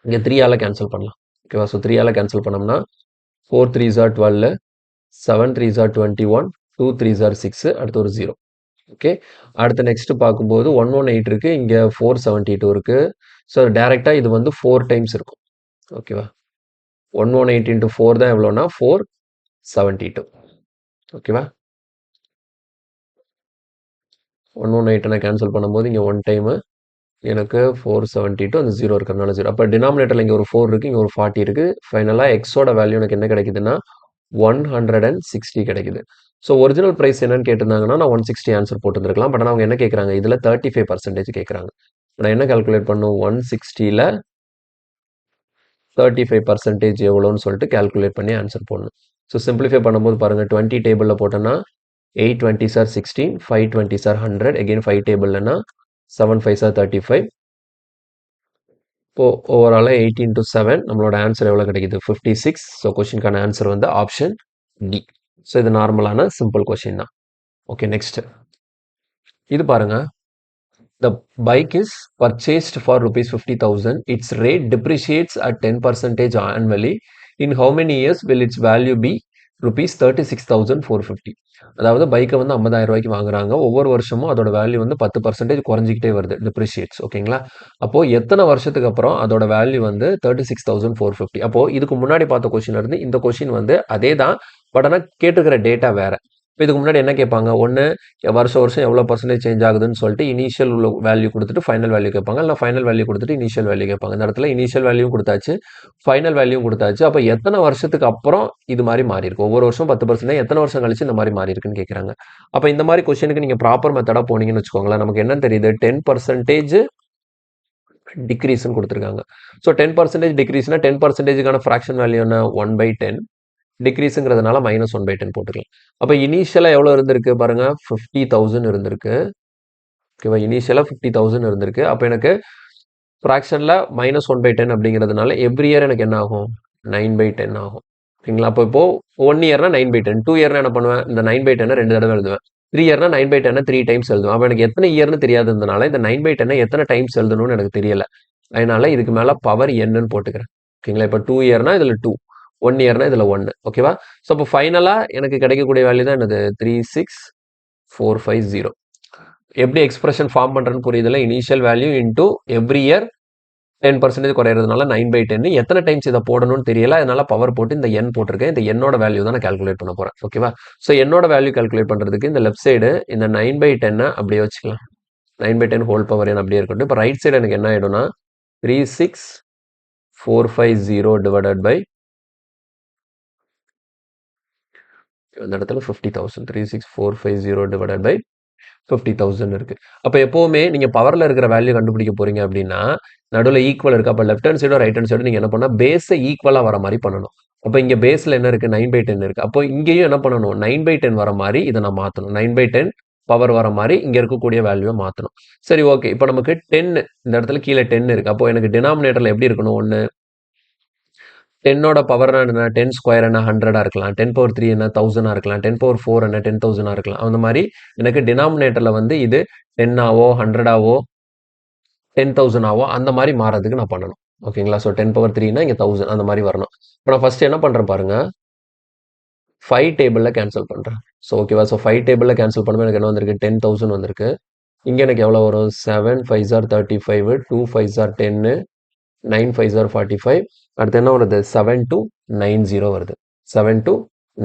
இங்கே 3ஆல் கேன்சல் பண்ணலாம். ஓகேவா? ஸோ 3ஆல் கேன்சல் பண்ணோம்னா 4 3s are 12, 7 3s are 21, 2 3s are 6, அடுத்து ஒரு 0. ஓகே, அடுத்து நெக்ஸ்ட் பார்க்கும்போது 118 இருக்கு, இங்கே 472 இருக்கு. ஸோ டைரெக்டாக இது வந்து 4 டைம்ஸ் இருக்கும். ஓகேவா? 118 into 4 தான் எவ்வளோனா 472. ஓகேவா? 118 நான் கேன்சல் பண்ணும்போது இங்கே 1 டைமு எனக்கு 472, அந்த 0 இருக்கிறதுனால 0. அப்போ டினாமினேட்டரில் இங்கே ஒரு 4 இருக்குது, இங்கே ஒரு 40 இருக்குது. ஃபைனலாக எக்ஸோட வேல்யூ எனக்கு என்ன கிடைக்குதுன்னா 160 கிடைக்குது. ஸோ ஒரிஜினல் ப்ரைஸ் என்னன்னு கேட்டிருந்தாங்கன்னா நான் 160 ஆன்சர் போட்டுருந்துருக்கலாம். பட் ஆனால் அவங்க என்ன கேட்குறாங்க, இதில் 35% கேட்குறாங்க. நான் என்ன கால்குலேட் பண்ணும், 160ல் 35% எவ்வளோன்னு சொல்லிட்டு கால்குலேட் பண்ணி ஆன்சர் போடணும். ஸோ சிம்பிளிஃபை பண்ணும்போது பாருங்கள், 20 டேபிளில் போட்டோன்னா 8 20s are 16, 5 20s are 100, again 5 டேபிள்னா 7 5s are 35. இப்போ ஓவராலாக 8 into 7 நம்மளோட ஆன்சர் எவ்வளோ கிடைக்குது, 56. ஸோ கொஷினுக்கான ஆன்சர் வந்து ஆப்ஷன் டி. ஸோ இது நார்மலான சிம்பிள் கொஷின் தான். ஓகே, நெக்ஸ்ட் இது பாருங்க. The bike is purchased for rupees 50,000. Its rate depreciates at 10% annually. In how many years will its value be rupees 36,450? அதாவது பைக்கை வந்து 50,000 ரூபாய்க்கு வாங்குறாங்க. ஒவ்வொரு வருஷமும் அதோட வேல்யூ வந்து 10% குறைஞ்சிக்கிட்டே வருது, டிப்ரிஷியேட்ஸ். ஓகேங்களா? அப்போ எத்தனை வருஷத்துக்கு அப்புறம் அதோட வேல்யூ வந்து 36,450? அப்போ இதுக்கு முன்னாடி பார்த்த கொஸ்டின் இருந்து இந்த கொஸ்டின் வந்து அதே தான், பட் ஆனால் கேட்டுக்கிற டேட்டா வேற. இப்போ இதுக்கு முன்னாடி என்ன கேட்பாங்க, ஒன்று வருஷம் எவ்வளோ பர்சன்டேஜ் சேஞ்ச் ஆகுதுன்னு சொல்லிட்டு இனிஷியல் உள்ள வேல்யூ கொடுத்துட்டு ஃபைனல் வேல்யூ கேட்பாங்க, இல்லை ஃபைனல் வேல்யூ கொடுத்துட்டு இனிஷியல் வேல்யூ கேட்பாங்க. இந்த இடத்துல இனிஷியல் வேல்யூவும் கொடுத்தாச்சு, ஃபைனல் வேல்யூவும் கொடுத்தாச்சு. அப்போ எத்தனை வருஷத்துக்கு அப்புறம் இது மாதிரி மாறி இருக்கு, ஒவ்வொரு வருஷம் 10%, எத்தனை வருஷம் கழிச்சு இந்த மாதிரி மாறி இருக்குன்னு கேட்குறாங்க. அப்போ இந்த மாதிரி கொஸ்டினுக்கு நீங்கள் ப்ராப்பர் மெத்தடாக போனீங்கன்னு வச்சுக்கோங்களேன், நமக்கு என்ன தெரியுது, 10% டிக்ரீஸ்ன்னு கொடுத்துருக்காங்க. ஸோ 10% டிக்ரீஸ்னா 10%க்கான ஃப்ராக்ஷன் வேல்யூ என்ன, 1/10. டிக்ரீஸுங்கிறதுனால -1/10 போட்டுக்கலாம். அப்போ இனிஷியலாக எவ்வளோ இருந்திருக்கு பாருங்க, 50,000 இருந்திருக்கு. ஓகேவா? இனிஷியலாக 50,000 இருந்திருக்கு. அப்போ எனக்கு ஃப்ராக்ஷனில் -1/10 அப்படிங்கிறதுனால எவ்ரி இயர் எனக்கு என்ன ஆகும், 9/10 ஆகும். ஓகேங்களா? அப்போ இப்போ 1 இயர்னா 9/10, 2 இயர்னா என்ன பண்ணுவேன், இந்த 9/10 2 தடவை எழுதுவேன். 3 இயர்னா 9/10 3 டைம்ஸ் எழுதுவேன். அப்போ எனக்கு எத்தனை இயர்னு தெரியாததுனால இந்த 9/10 எத்தனை டைம்ஸ் எழுதணும்னு எனக்கு தெரியல. அதனால இதுக்கு மேலே பவர் என்னன்னு போட்டுக்கிறேன். ஓகேங்களா? இப்போ 2 இயர்னா இதில் 2, 1 இயர்னா இதில் 1. ஓகேவா? ஸோ அப்போ ஃபைனலாக எனக்கு கிடைக்கக்கூடிய வேல்யூ தான் என்னது, 36450. எப்படி எக்ஸ்பிரஷன் ஃபார்ம் பண்ணுறேன்னு புரியுதுல, initial value into every year 10% குறையிறதுனால 9/10. எத்தனை டைம்ஸ் இதை போடணும்னு தெரியல, அதனால பவர் போட்டு இந்த என் போட்டிருக்கேன். இந்த என்னோட வேல்யூ தான் நான் கால்குலேட் பண்ண போகிறேன். ஓகேவா? ஸோ என்னோட வேல்யூ கால்குலேட் பண்ணுறதுக்கு இந்த லெஃப்ட் சைடு இந்த 9/10 அப்படியே வச்சுக்கலாம். 9/10 ஹோல் பவர் n அப்படியே இருக்கட்டும். இப்போ ரைட் சைடு எனக்கு என்ன ஆகிடும்னா 36450 டிவைடட் பை இந்த இடத்துல 50,000. 36450 டிவைடட் பை 50,000 இருக்கு. அப்போ எப்பவுமே நீங்க பவர்ல இருக்கிற வேல்யூ கண்டுபிடிக்க போறீங்க அப்படின்னா நடுவில் ஈக்குவல் இருக்கு. அப்போ லெஃப்ட் ஹேண்ட் சைடோ ரைட் ஹேண்ட் சைடோ நீங்க என்ன பண்ணா பேஸை ஈக்குவலா வர மாதிரி பண்ணணும். அப்போ இங்க பேஸ்ல என்ன இருக்கு, 9/10 இருக்கு. அப்போ இங்கேயும் என்ன பண்ணணும், 9/10 வர மாதிரி இதை நான் மாத்தணும். 9/10 பவர் வர மாதிரி இங்க இருக்கக்கூடிய வேல்யூவை மாத்தணும். சரி, ஓகே. இப்போ நமக்கு 10 இந்த இடத்துல கீழே 10 இருக்கு. அப்போ எனக்கு டினாமினேட்டர்ல எப்படி இருக்கணும், ஒன்று 10ஓட பவர் என்ன, 10 ஸ்கொயர் என்ன 100 இருக்கலாம், 10^3 என்ன 1000 இருக்கலாம், 10^4 என்ன 10,000 இருக்கலாம். அந்த மாதிரி எனக்கு டினாமினேட்டர்ல வந்து இது 10ஆவோ 100ஆவோ 10,000 ஆவோ அந்த மாதிரி மாறதுக்கு நான் பண்ணணும். ஓகேங்களா? ஸோ 10^3னா இங்கே 1000 அந்த மாதிரி வரணும். இப்போ நான் ஃபர்ஸ்ட் என்ன பண்றேன் பாருங்க, 5 டேபிளில் கேன்சல் பண்றேன். ஸோ ஓகேவா? ஸோ 5 டேபிளில் கேன்சல் பண்ணும்போது எனக்கு என்ன வந்திருக்கு, 10,000 வந்திருக்கு. இங்கே எனக்கு எவ்வளோ வரும் 7 5s are 35 2 5s are 10 9 5s are 45 அடுத்து என்ன வருது 7 to 90 வருது 7 to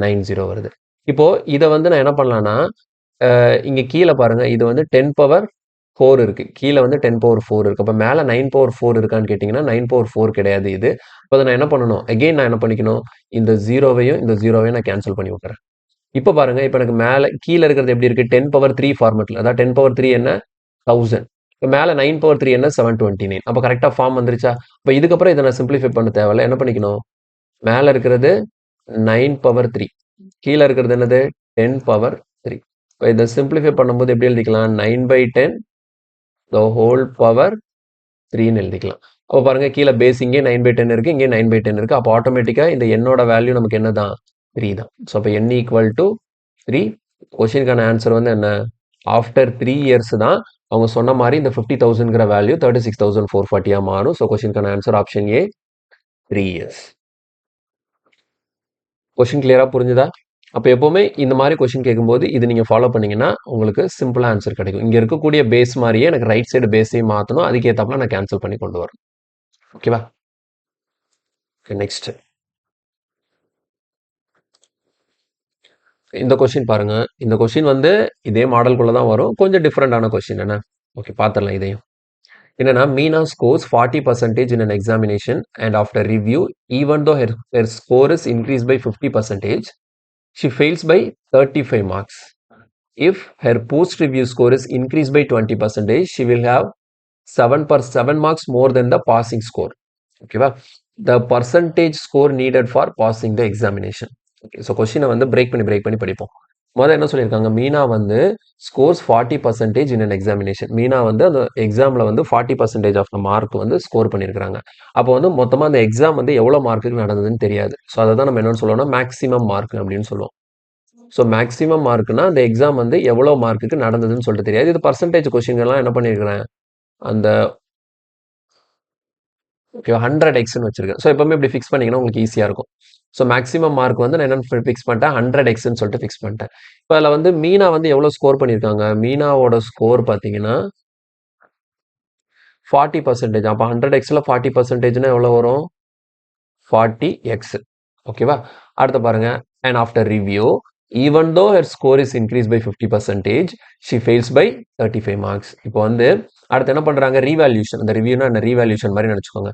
90 வருது. இப்போ இதை வந்து நான் என்ன பண்ணலாம்னா இங்கே கீழே பாருங்க இது வந்து 10 power 4 இருக்கு, கீழே வந்து 10 power 4 இருக்கு. அப்போ மேலே 9 power 4 இருக்கான்னு கேட்டிங்கன்னா 9 power 4 கிடையாது இது. இப்போ நான் என்ன பண்ணணும், அகெயின் நான் என்ன பண்ணிக்கணும், இந்த ஜீரோவையும் இந்த ஜீரோவையும் நான் கேன்சல் பண்ணி விட்டுறேன். இப்போ பாருங்க, இப்போ எனக்கு மேலே கீழே இருக்கிறது எப்படி இருக்கு 10 power 3 ஃபார்மெட்டில், அதாவது 10 power 3 என்ன 1000, இப்போ மேலே 9 power 3 என்ன 729. அப்போ கரெக்டாக ஃபார்ம் வந்துருச்சா? இப்போ இதுக்கப்புறம் இதை நான் சிம்பிளிஃபை பண்ண தேவையில்ல. என்ன பண்ணிக்கணும், மேலே இருக்கிறது 9 power 3, கீழே இருக்கிறது என்னது 10 power 3. இப்போ இதை சிம்பிளிஃபை பண்ணும்போது எப்படி எழுதிக்கலாம், 9/10 the whole power 3ன்னு எழுதிக்கலாம். அப்போ பாருங்க கீழே பேஸ் இங்கே 9/10 இருக்கு, இங்கே 9/10 இருக்கு. அப்போ ஆட்டோமேட்டிக்காக இந்த என்னோட வேல்யூ நமக்கு என்ன தான் 3 தான். ஸோ அப்போ n ஈக்குவல் டு 3. கொஸ்டினுக்கான ஆன்சர் வந்து என்ன, ஆஃப்டர் 3 இயர்ஸ் தான் அவங்க சொன்ன மாதிரி இந்த 50,000ங்கிற வேல்யூ 36,440 மாறும். ஸோ கொஸ்டினுக்கான answer option A 3 years. Question கிளியரா புரிஞ்சுதா? அப்போ எப்போவுமே இந்த மாதிரி கொஸ்டின் கேட்கும்போது இது நீங்கள் ஃபாலோ பண்ணீங்கன்னா உங்களுக்கு சிம்பிளாக ஆன்சர் கிடைக்கும். இங்கே இருக்கக்கூடிய பேஸ் மாதிரியே எனக்கு ரைட் சைடு பேஸையும் மாற்றணும், அதுக்கேற்றப்பல நான் கேன்சல் பண்ணி கொண்டு வரணும். ஓகேவா? நெக்ஸ்ட் இந்த கொஸ்டின் பாருங்க. இந்த கொஸ்டின் வந்து இதே மாடலுக்குள்ள தான் வரும், கொஞ்சம் டிஃப்ரெண்டான கொஸ்டின் என்ன. ஓகே, பார்த்துடலாம் இதையும். என்னன்னா, Meena scores 40% in an examination and after review, even though her score is increased by 50%, she fails by 35 marks. If her post-review score is increased by 20%, she will have 7 marks more than the passing score. ஓகேவா? The percentage score needed for passing the examination. Okay, so கொஸ்டினை வந்து break பண்ணி படிப்போம். முதல்ல என்ன சொல்லியிருக்காங்க, மீனா வந்து scores 40% in an examination. Meena வந்து அந்த எக்ஸாமில் வந்து 40% ஆஃப் த மார்க் வந்து ஸ்கோர் பண்ணியிருக்காங்க. அப்போ வந்து மொத்தமாக அந்த எக்ஸாம் வந்து எவ்வளோ மார்க்குக்கு நடந்ததுன்னு தெரியாது. ஸோ அதை தான் நம்ம என்னென்னு சொல்லுவோம்னா மேக்ஸிமம் மார்க் அப்படின்னு சொல்லுவோம். ஸோ மேக்ஸிமம் மார்க்னா அந்த எக்ஸாம் வந்து எவ்வளோ மார்க்குக்கு நடந்ததுன்னு சொல்லிட்டு தெரியாது. இது பர்சன்டேஜ் கொஸ்டின்கள்லாம் என்ன பண்ணியிருக்கிறேன், அந்த ஓகே 100x வச்சிருக்கேன். ஸோ எப்பவுமே இப்படி ஃபிக்ஸ் பண்ணிங்கன்னா உங்களுக்கு ஈஸியாக இருக்கும். ஸோ மேக்ஸிமம் மார்க் வந்து நான் என்ன ஃபிக்ஸ் பண்ணிட்டேன், 100xன்னு சொல்லிட்டு ஃபிக்ஸ் பண்ணிட்டேன். இப்போ அதில் வந்து மீனா வந்து எவ்வளோ ஸ்கோர் பண்ணியிருக்காங்க, மீனாவோட ஸ்கோர் பார்த்தீங்கன்னா 40%. அப்போ 100xல 40%னா எவ்வளோ வரும், 40x. ஓகேவா? அடுத்து பாருங்க, and after review even though her score is increase by 50%, she fails by 35 marks. இப்போ வந்து அடுத்து என்ன பண்ணுறாங்க, ரீவேல்யூஷன். அந்த ரிவ்யூனா என்ன, ரீவேல்யூஷன் மாதிரி நினச்சிக்கோங்க.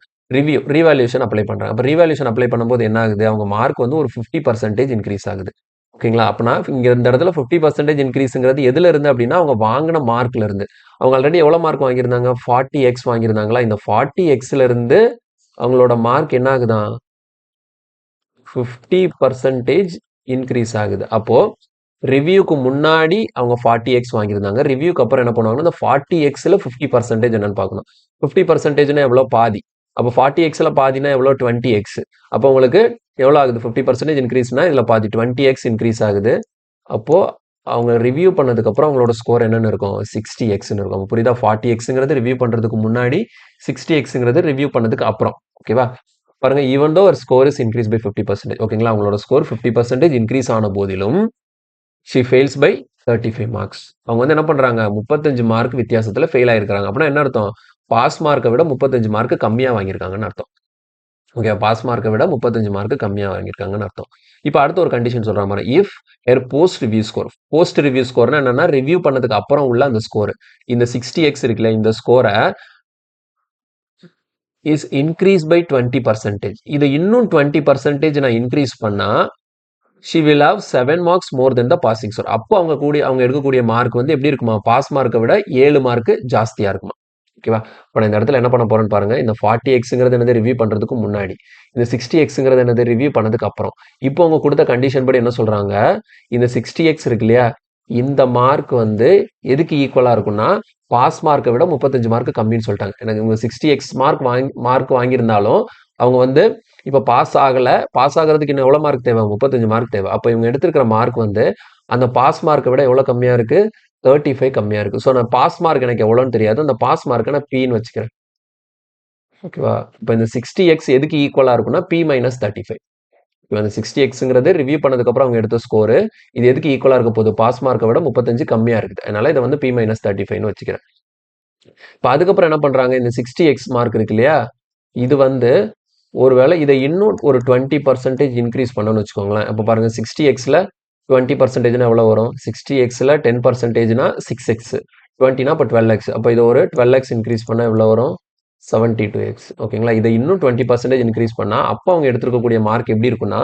ரீவேல்யூஷன் அப்ளை பண்ணுறாங்க. அப்போ ரீவேல்யூஷன் அப்ளை பண்ணும்போது என்ன ஆகுது, அவங்க மார்க் வந்து ஒரு 50% இன்க்ரீஸ் ஆகுது. ஓகேங்களா? அப்போனா இங்கே இந்த இடத்துல 50% இன்க்ரீஸுங்கிறது எதுல இருந்து அப்படின்னா அவங்க வாங்கின மார்க்ல இருந்து. அவங்க ஆல்ரெடி எவ்வளோ மார்க் வாங்கியிருந்தாங்க, 40x வாங்கியிருந்தாங்களா. இந்த 40xல இருந்து அவங்களோட மார்க் என்ன ஆகுதான், 50% இன்க்ரீஸ் ஆகுது. அப்போ ரிவ்யூக்கு முன்னாடி அவங்க 40x வாங்கியிருந்தாங்க, ரிவ்யூக்கு அப்புறம் என்ன பண்ணுவாங்கன்னா இந்த 40xல 50% என்னன்னு பார்க்கணும். 50%னா எவ்வளோ, பாதி. அப்போ 40xல பாதினா எவ்வளோ, 20x. அப்போ உங்களுக்கு எவ்வளோ ஆகுது, 50% இன்க்ரீஸ்னா இதில் பாதி 20x இன்க்ரீஸ் ஆகுது. அப்போ அவங்க ரிவ்யூ பண்ணதுக்கு அப்புறம் அவங்களோட ஸ்கோர் என்னன்னு இருக்கும், 60xன்னு இருக்கும். புரியுதா? 40xங்கிறது ரிவ்யூ பண்றதுக்கு முன்னாடி, 60xங்கிறது ரிவ்யூ பண்ணதுக்கு அப்புறம். ஓகேவா? பாருங்க, ஈவன் தோ ஒரு ஸ்கோர் இஸ் இன்க்ரீஸ் பை 50%. ஓகேங்களா? அவங்களோட ஸ்கோர் 50% இன்க்ரீஸ் ஆன போதிலும் ஷி ஃபெயில்ஸ் பை 35 மார்க்ஸ். அவங்க வந்து என்ன பண்றாங்க, 35 மார்க் வித்தியாசத்துல ஃபெயில் ஆயிருக்காங்க. அப்படின்னா என்ன அர்த்தம், பாஸ் மார்க்கை விட 35 மார்க் கம்மியா வாங்கியிருக்காங்கன்னு அர்த்தம். ஓகே, பாஸ் மார்க்கை விட 35 மார்க் கம்மியா வாங்கியிருக்காங்கன்னு அர்த்தம். இப்போ அடுத்த ஒரு கண்டிஷன் சொல்ற மாதிரி, if air post review score. Post review ஸ்கோர்னா என்னன்னா ரிவ்யூ பண்ணதுக்கு அப்புறம் உள்ள அந்த ஸ்கோர், இந்த 60x இருக்குல்ல, இந்த ஸ்கோரை இஸ் இன்க்ரீஸ் பை 20%. இதை இன்னும் 20% நான் இன்க்ரீஸ் பண்ணா she will have 7 marks more than the passing score. அப்போ அவங்க எடுக்கக்கூடிய மார்க் வந்து எப்படி இருக்குமா, பாஸ் மார்க்கை விட 7 மார்க் ஜாஸ்தியா இருக்குமா. ஓகேவா? இப்போ நான் இந்த இடத்துல என்ன பண்ண போறேன்னு பாருங்க. இந்த 40xங்கிறது என்னது, ரிவ்யூ பண்றதுக்கு முன்னாடி. இந்த 60xங்கிறது என்னது, ரிவ்யூ பண்ணதுக்கு அப்புறம். இப்போ அவங்க கொடுத்த கண்டிஷன் படி என்ன சொல்றாங்க, இந்த 60x இருக்கு இல்லையா, இந்த மார்க் வந்து எதுக்கு ஈக்குவலா இருக்கும்னா பாஸ் மார்க்கை விட 35 மார்க் கம்மின்னு சொல்லிட்டாங்க. எனக்கு இவங்க 60x மார்க் வாங்கியிருந்தாலும் அவங்க வந்து இப்போ பாஸ் ஆகல, பாஸ் ஆகிறதுக்கு இன்னும் எவ்வளவு மார்க் தேவை, 35 மார்க் தேவை. அப்போ இவங்க எடுத்திருக்கிற மார்க் வந்து அந்த பாஸ் மார்க்கை விட எவ்வளவு கம்மியா இருக்கு, 35 கம்மியா இருக்கு. ஸோ நான் பாஸ் மார்க் எனக்கு எவ்வளோன்னு தெரியாது, அந்த பாஸ் மார்க்கை நான் Pன்னு வச்சுக்கிறேன். ஓகேவா? இப்போ இந்த 60x எதுக்கு ஈக்குவலா இருக்குன்னா P - 35. அந்த 60x ரிவ்யூ பண்ணதுக்கப்புறம் அவங்க எடுத்த ஸ்கோரு. இது எதுக்கு ஈக்குவலா இருக்க போகுது? பாஸ் மார்க்கை விட 35 கம்மியா இருக்குது. அதனால இதை வந்து P-35ன்னு வச்சுக்கிறேன். இப்போ அதுக்கப்புறம் என்ன பண்றாங்க? இந்த 60x மார்க் இருக்கு இல்லையா? இது வந்து ஒருவேளை இதை இன்னும் ஒரு 20% இன்க்ரீஸ் பண்ணணும்னு வச்சுக்கோங்களேன். அப்போ பாருங்க 60xல 20%னா எவ்வளோ வரும்? 60xல 10%னா 6x. 20னா அப்போ 12x. அப்போ இது ஒரு 12x இன்க்ரீஸ் பண்ணால் எவ்வளோ வரும்? 72x. ஓகேங்களா? இதை இன்னும் 20% இன்க்ரீஸ் பண்ணா அப்போ அவங்க எடுத்திருக்கக்கூடிய மார்க் எப்படி இருக்கும்னா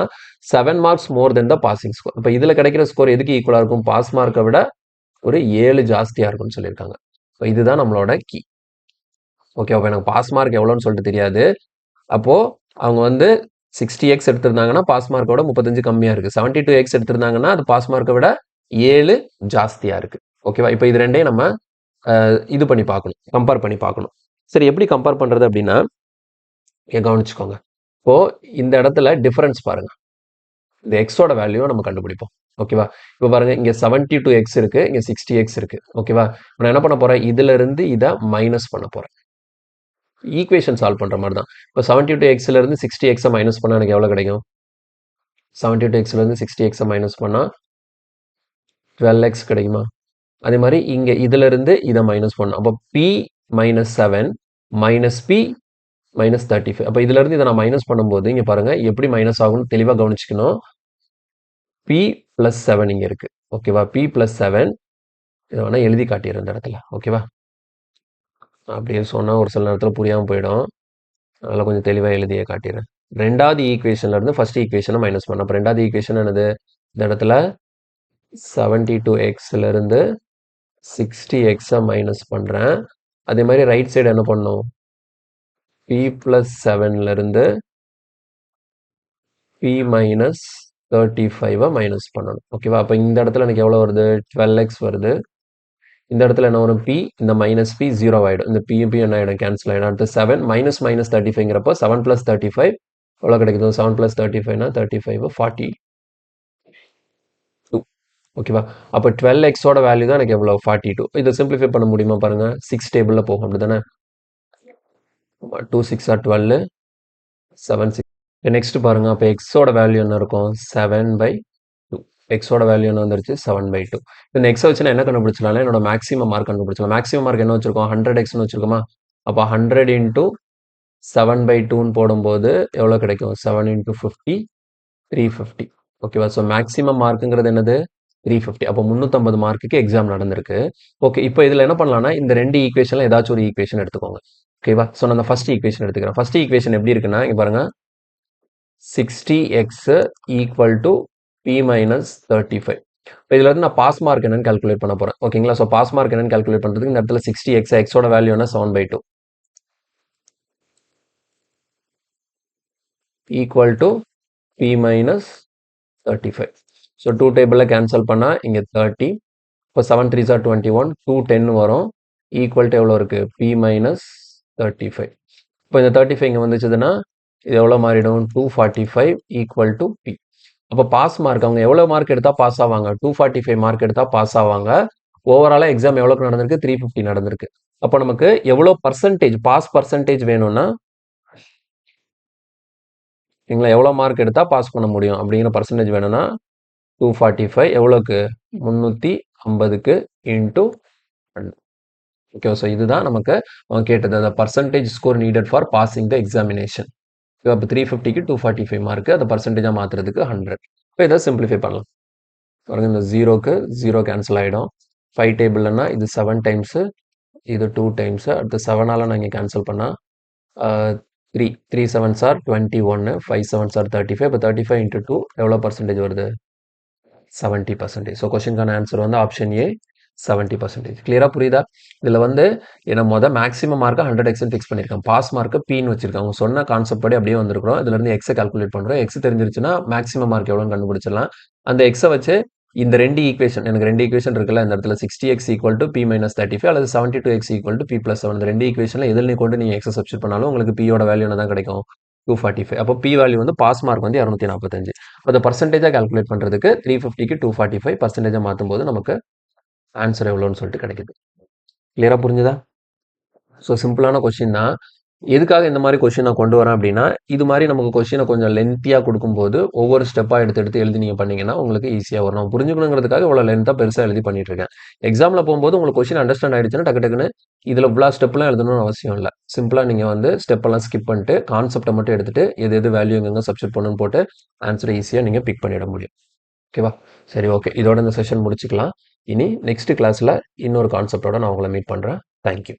7 marks more than the passing score. இப்போ இதுல கிடைக்கிற ஸ்கோர் எதுக்கு ஈக்குவலா இருக்கும்? பாஸ் மார்க்கை விட ஒரு 7 ஜாஸ்தியா இருக்கும்னு சொல்லியிருக்காங்க. ஸோ இதுதான் நம்மளோட கீ. ஓகே, அப்போ எனக்கு பாஸ் மார்க் எவ்வளோன்னு சொல்லிட்டு தெரியாது. அப்போ அவங்க வந்து 60x எடுத்திருந்தாங்கன்னா பாஸ் மார்க்கை விட 35 கம்மியா இருக்கு. 72x எடுத்திருந்தாங்கன்னா அது பாஸ் மார்க்கை விட 7 ஜாஸ்தியா இருக்கு. ஓகேவா? இப்போ இது ரெண்டையும் நம்ம இது பண்ணி பார்க்கணும், கம்பேர் பண்ணி பார்க்கணும். சரி, எப்படி கம்பேர் பண்றது அப்படின்னா கவனிச்சுக்கோங்க. இப்போ இந்த இடத்துல டிஃபரன்ஸ் பாருங்க. இந்த எக்ஸோட வேல்யூவை நம்ம கண்டுபிடிப்போம். ஓகேவா? இப்போ பாருங்க, இங்க 72x இருக்கு, இங்க 60x இருக்கு. ஓகேவா? நான் என்ன பண்ண போறேன்? இதுல இருந்து இதை மைனஸ் பண்ண போறேன். ஈக்குவேஷன் சால்வ் பண்ற மாதிரி தான். இப்போ 72xல இருந்து 60x மைனஸ் பண்ணா எனக்கு எவ்வளவு கிடைக்கும்? 72xல இருந்து 60x மைனஸ் பண்ணா 12x கிடைக்குமா? அதே மாதிரி இங்க இதுல இருந்து இதை மைனஸ் பண்ணணும். அப்போ p minus 7 minus p minus 35. அப்போ இதுல இருந்து இதை நான் மைனஸ் பண்ணும்போது இங்க பாருங்க எப்படி மைனஸ் ஆகும்னு தெளிவா கவனிச்சுக்கணும். p பிளஸ் 7 இங்க இருக்கு. ஓகேவா? p பிளஸ் 7 இதை வேணா எழுதி காட்டிடுறேன் இந்த இடத்துல. ஓகேவா? அப்படியே சொன்னா ஒரு சில நேரத்தில் புரியாம போயிடும். அதனால கொஞ்சம் தெளிவா எழுதியே காட்டிடுறேன். ரெண்டாவது ஈக்குவேஷன்ல இருந்து ஃபர்ஸ்ட் ஈக்குவேஷனை மைனஸ் பண்ண. அப்போ ரெண்டாவது ஈக்குவேஷன் என்னது? இந்த இடத்துல 72xல இருந்து 60x மைனஸ் பண்றேன். அதே மாதிரி ரைட் சைடு என்ன பண்ணும்? p பிளஸ் 7ல இருந்து p மைனஸ் 35 மைனஸ் பண்ணணும். ஓகேவா? அப்போ இந்த இடத்துல எனக்கு எவ்வளவு வருது? 12x வருது. இந்த இடத்துல என்ன வரும்? p, இந்த மைனஸ் p 0 ஆயிடும். இந்த p என்ன ஆயிடும்? கேன்சல் ஆயிடும். அடுத்து 7 மைனஸ் மைனஸ் 35ங்கிறப்போ 7 பிளஸ் 35 எவ்வளவு கிடைக்குது? 7 பிளஸ் 35னா 35 42. ஓகேவா? அப்போ 12xோட வேல்யூ தான் எனக்கு எவ்வளவு? 42. இதை சிம்பிளிஃபை பண்ண முடியுமா பாருங்க? 6 டேபிள்ல போகும், அப்படிதானே? 2 6 ஆர் 12, 7 6. நெக்ஸ்ட் பாருங்க, அப்போ எக்ஸோட வேல்யூ என்ன இருக்கும்? 7/2. எக்ஸோட வேல்யூ என்ன வந்துருச்சு? 7/2. இந்த எக்ஸை வச்சு நான் என்ன கண்டுபிடிச்சலாம்? என்னோட மேக்ஸிமம் மார்க் கண்டுபிடிச்சலாம். மேக்ஸிமம் மார்க் என்ன வச்சிருக்கோம்? 100xன்னு வச்சிருக்கோமா? அப்போ 100 இன்டூ 7/2ன்னு போடும்போது எவ்வளோ கிடைக்கும்? 7 இன்டூ 50, 350. ஓகேவா? ஸோ மேக்ஸிமம் மார்க்குங்கிறது என்னது? 350. அப்போ 350 மார்க்குக்கு எக்ஸாம் நடந்திருக்கு. ஓகே, இப்போ இதில் என்ன பண்ணலாம்னா இந்த ரெண்டு ஈக்குவேஷன்ல ஏதாச்சும் ஒரு ஈக்குவேஷன் எடுத்துக்கோங்க. ஓகேவா? ஸோ நான் ஃபர்ஸ்ட் ஈக்குவேஷன் எடுத்துக்கிறேன். ஃபர்ஸ்ட் ஈக்குவேஷன் எப்படி இருக்குன்னா, இங்க பாருங்க, 60x equal to p minus 35. இப்போ இதுல இருந்து நான் பாஸ் மார்க் என்னன்னு கால்குலேட் பண்ண போறேன். ஓகேங்களா? ஸோ பாஸ் மார்க் என்னன்னு கால்குலேட் பண்றதுக்கு இந்த இடத்துல 60x, எக்ஸோட வேல்யூ என்ன? 7/2 equal to p minus 35. So 2 டேபிளில் கேன்சல் பண்ணால் இங்கே 30. இப்போ 7 3s are 21, 2 10 வரும். ஈக்குவல் டு எவ்வளோ இருக்குது? p minus 35. இப்போ இந்த 35 இங்கே வந்துச்சுதுன்னா இது எவ்வளோ மாறிடும்? 245 ஈக்குவல் டு p. அப்போ பாஸ் மார்க் அவங்க எவ்வளோ மார்க் எடுத்தால் பாஸ் ஆவாங்க? 245 மார்க் எடுத்தால் பாஸ் ஆவாங்க. ஓவராலாக எக்ஸாம் எவ்வளோக்கு நடந்திருக்கு? 350 நடந்திருக்கு. அப்போ நமக்கு எவ்வளோ பர்சன்டேஜ், பாஸ் பர்சன்டேஜ் வேணும்னா நீங்களா எவ்வளோ மார்க் எடுத்தால் பாஸ் பண்ண முடியும் அப்படிங்கிற பர்சன்டேஜ் வேணும்னா 245 எவ்வளோக்கு? 350க்கு இன்டூ 100. ஓகே, ஸோ இதுதான் நமக்கு அவங்க கேட்டது, அந்த percentage score needed for passing the examination. இப்போ 350க்கு 245 மார்க், அதை பர்சன்டேஜாக மாற்றுறதுக்கு 100. இப்போ இதை சிம்பிளிஃபை பண்ணலாம். பாருங்க, இந்த 0க்கு 0 கேன்சல் ஆகிடும். 5 டேபிள்னா இது 7 டைம்ஸு, இது 2 டைம்ஸு. அடுத்து 7ஆல் நான் இங்கே கேன்சல் பண்ணால் 3 7s are 21, 5 7s are 35. இப்போ 35 இன்ட்டு 2 எவ்வளோ பர்சன்டேஜ் வருது? 70%. ஸோ கொஸ்டினுக்கான ஆன்சர் வந்து ஆப்ஷன் ஏ 70%. கிளியராக புரியுதா? இதில் வந்து என்ன மேக்ஸிமம் மார்க்கை 100x ஃபிக்ஸ் பண்ணியிருக்கேன். பாஸ் மார்க்கை பின்னு வச்சிருக்காங்க. அவங்க சொன்ன கான்செப்ட் படி அப்படியே வந்திருக்கிறோம். இதுல இருந்து எக்ஸை கால்குலேட் பண்ணுறோம். எக்ஸ் தெரிஞ்சிருச்சுன்னா மேக்ஸிமம் மார்க் எவ்வளோன்னு கண்டுபிடிச்சிடலாம். அந்த எக்ஸை வச்சு இந்த ரெண்டு ஈக்குவேஷன், எனக்கு ரெண்டு ஈக்குவேஷன் இருக்குல்ல, இந்த இடத்துல 60x equal to p minus 35 அல்லது 72x equal to p plus 7. இந்த ரெண்டு ஈக்குவேஷன்ல எதில் கொண்டு நீங்கள் எக்ஸை சப்ஸ்டிட் பண்ணாலும் உங்களுக்கு பியோட வேல்யூ என்ன தான் கிடைக்கும்? 245. அப்போ p வேல்யூ வந்து பாஸ் மார்க் வந்து 245. அதை பர்சன்டேஜாக கால்குலேட் பண்ணுறதுக்கு 350க்கு 245 பர்சன்டேஜாக மாற்றும் போது நமக்கு ஆன்சர் எவ்வளோன்னு சொல்லிட்டு கிடைக்குது. கிளியராக புரிஞ்சுதா? ஸோ சிம்பிளான கொஸ்டின் தான். எதுக்காக இந்த மாதிரி கொஸ்டின் நான் கொண்டு வரேன் அப்படின்னா, இது மாதிரி நமக்கு கொஸ்டினை கொஞ்சம் லென்த்தியாக கொடுக்கும்போது ஒவ்வொரு ஸ்டெப்பாக எடுத்து எடுத்து எழுதி நீங்கள் பண்ணீங்கன்னா உங்களுக்கு ஈஸியாக வரும். நம்ம புரிஞ்சுக்கணுங்கிறதுக்காக இவ்வளோ லென்த்தாக பெருசாக எழுதி பண்ணிட்டு இருக்கேன். எக்ஸாமில் போகும்போது உங்களுக்கு கொஸ்டின் அண்டர்ஸ்டாண்ட் ஆயிடுச்சுன்னா டக்கு டக்குன்னு இதில் இவ்வளோ ஸ்டெப்லாம் எழுதணும்னு அவசியம் இல்லை. சிம்பிளாக நீங்கள் வந்து ஸ்டெப்பெல்லாம் ஸ்கிப் பண்ணிட்டு கான்செப்டை மட்டும் எடுத்துட்டு எது எது வேல்யூ எங்கெங்க சப்ஸ்டிட் பண்ணணும்னு போட்டு ஆன்சரை ஈஸியாக நீங்கள் பிக் பண்ணிட முடியும். ஓகேவா? சரி, ஓகே. இதோட இந்த செஷன் முடிச்சுக்கலாம். இனி நெக்ஸ்ட் கிளாஸில் இன்னொரு கான்செப்டோட நான் உங்களை மீட் பண்ணுறேன். தேங்க்யூ.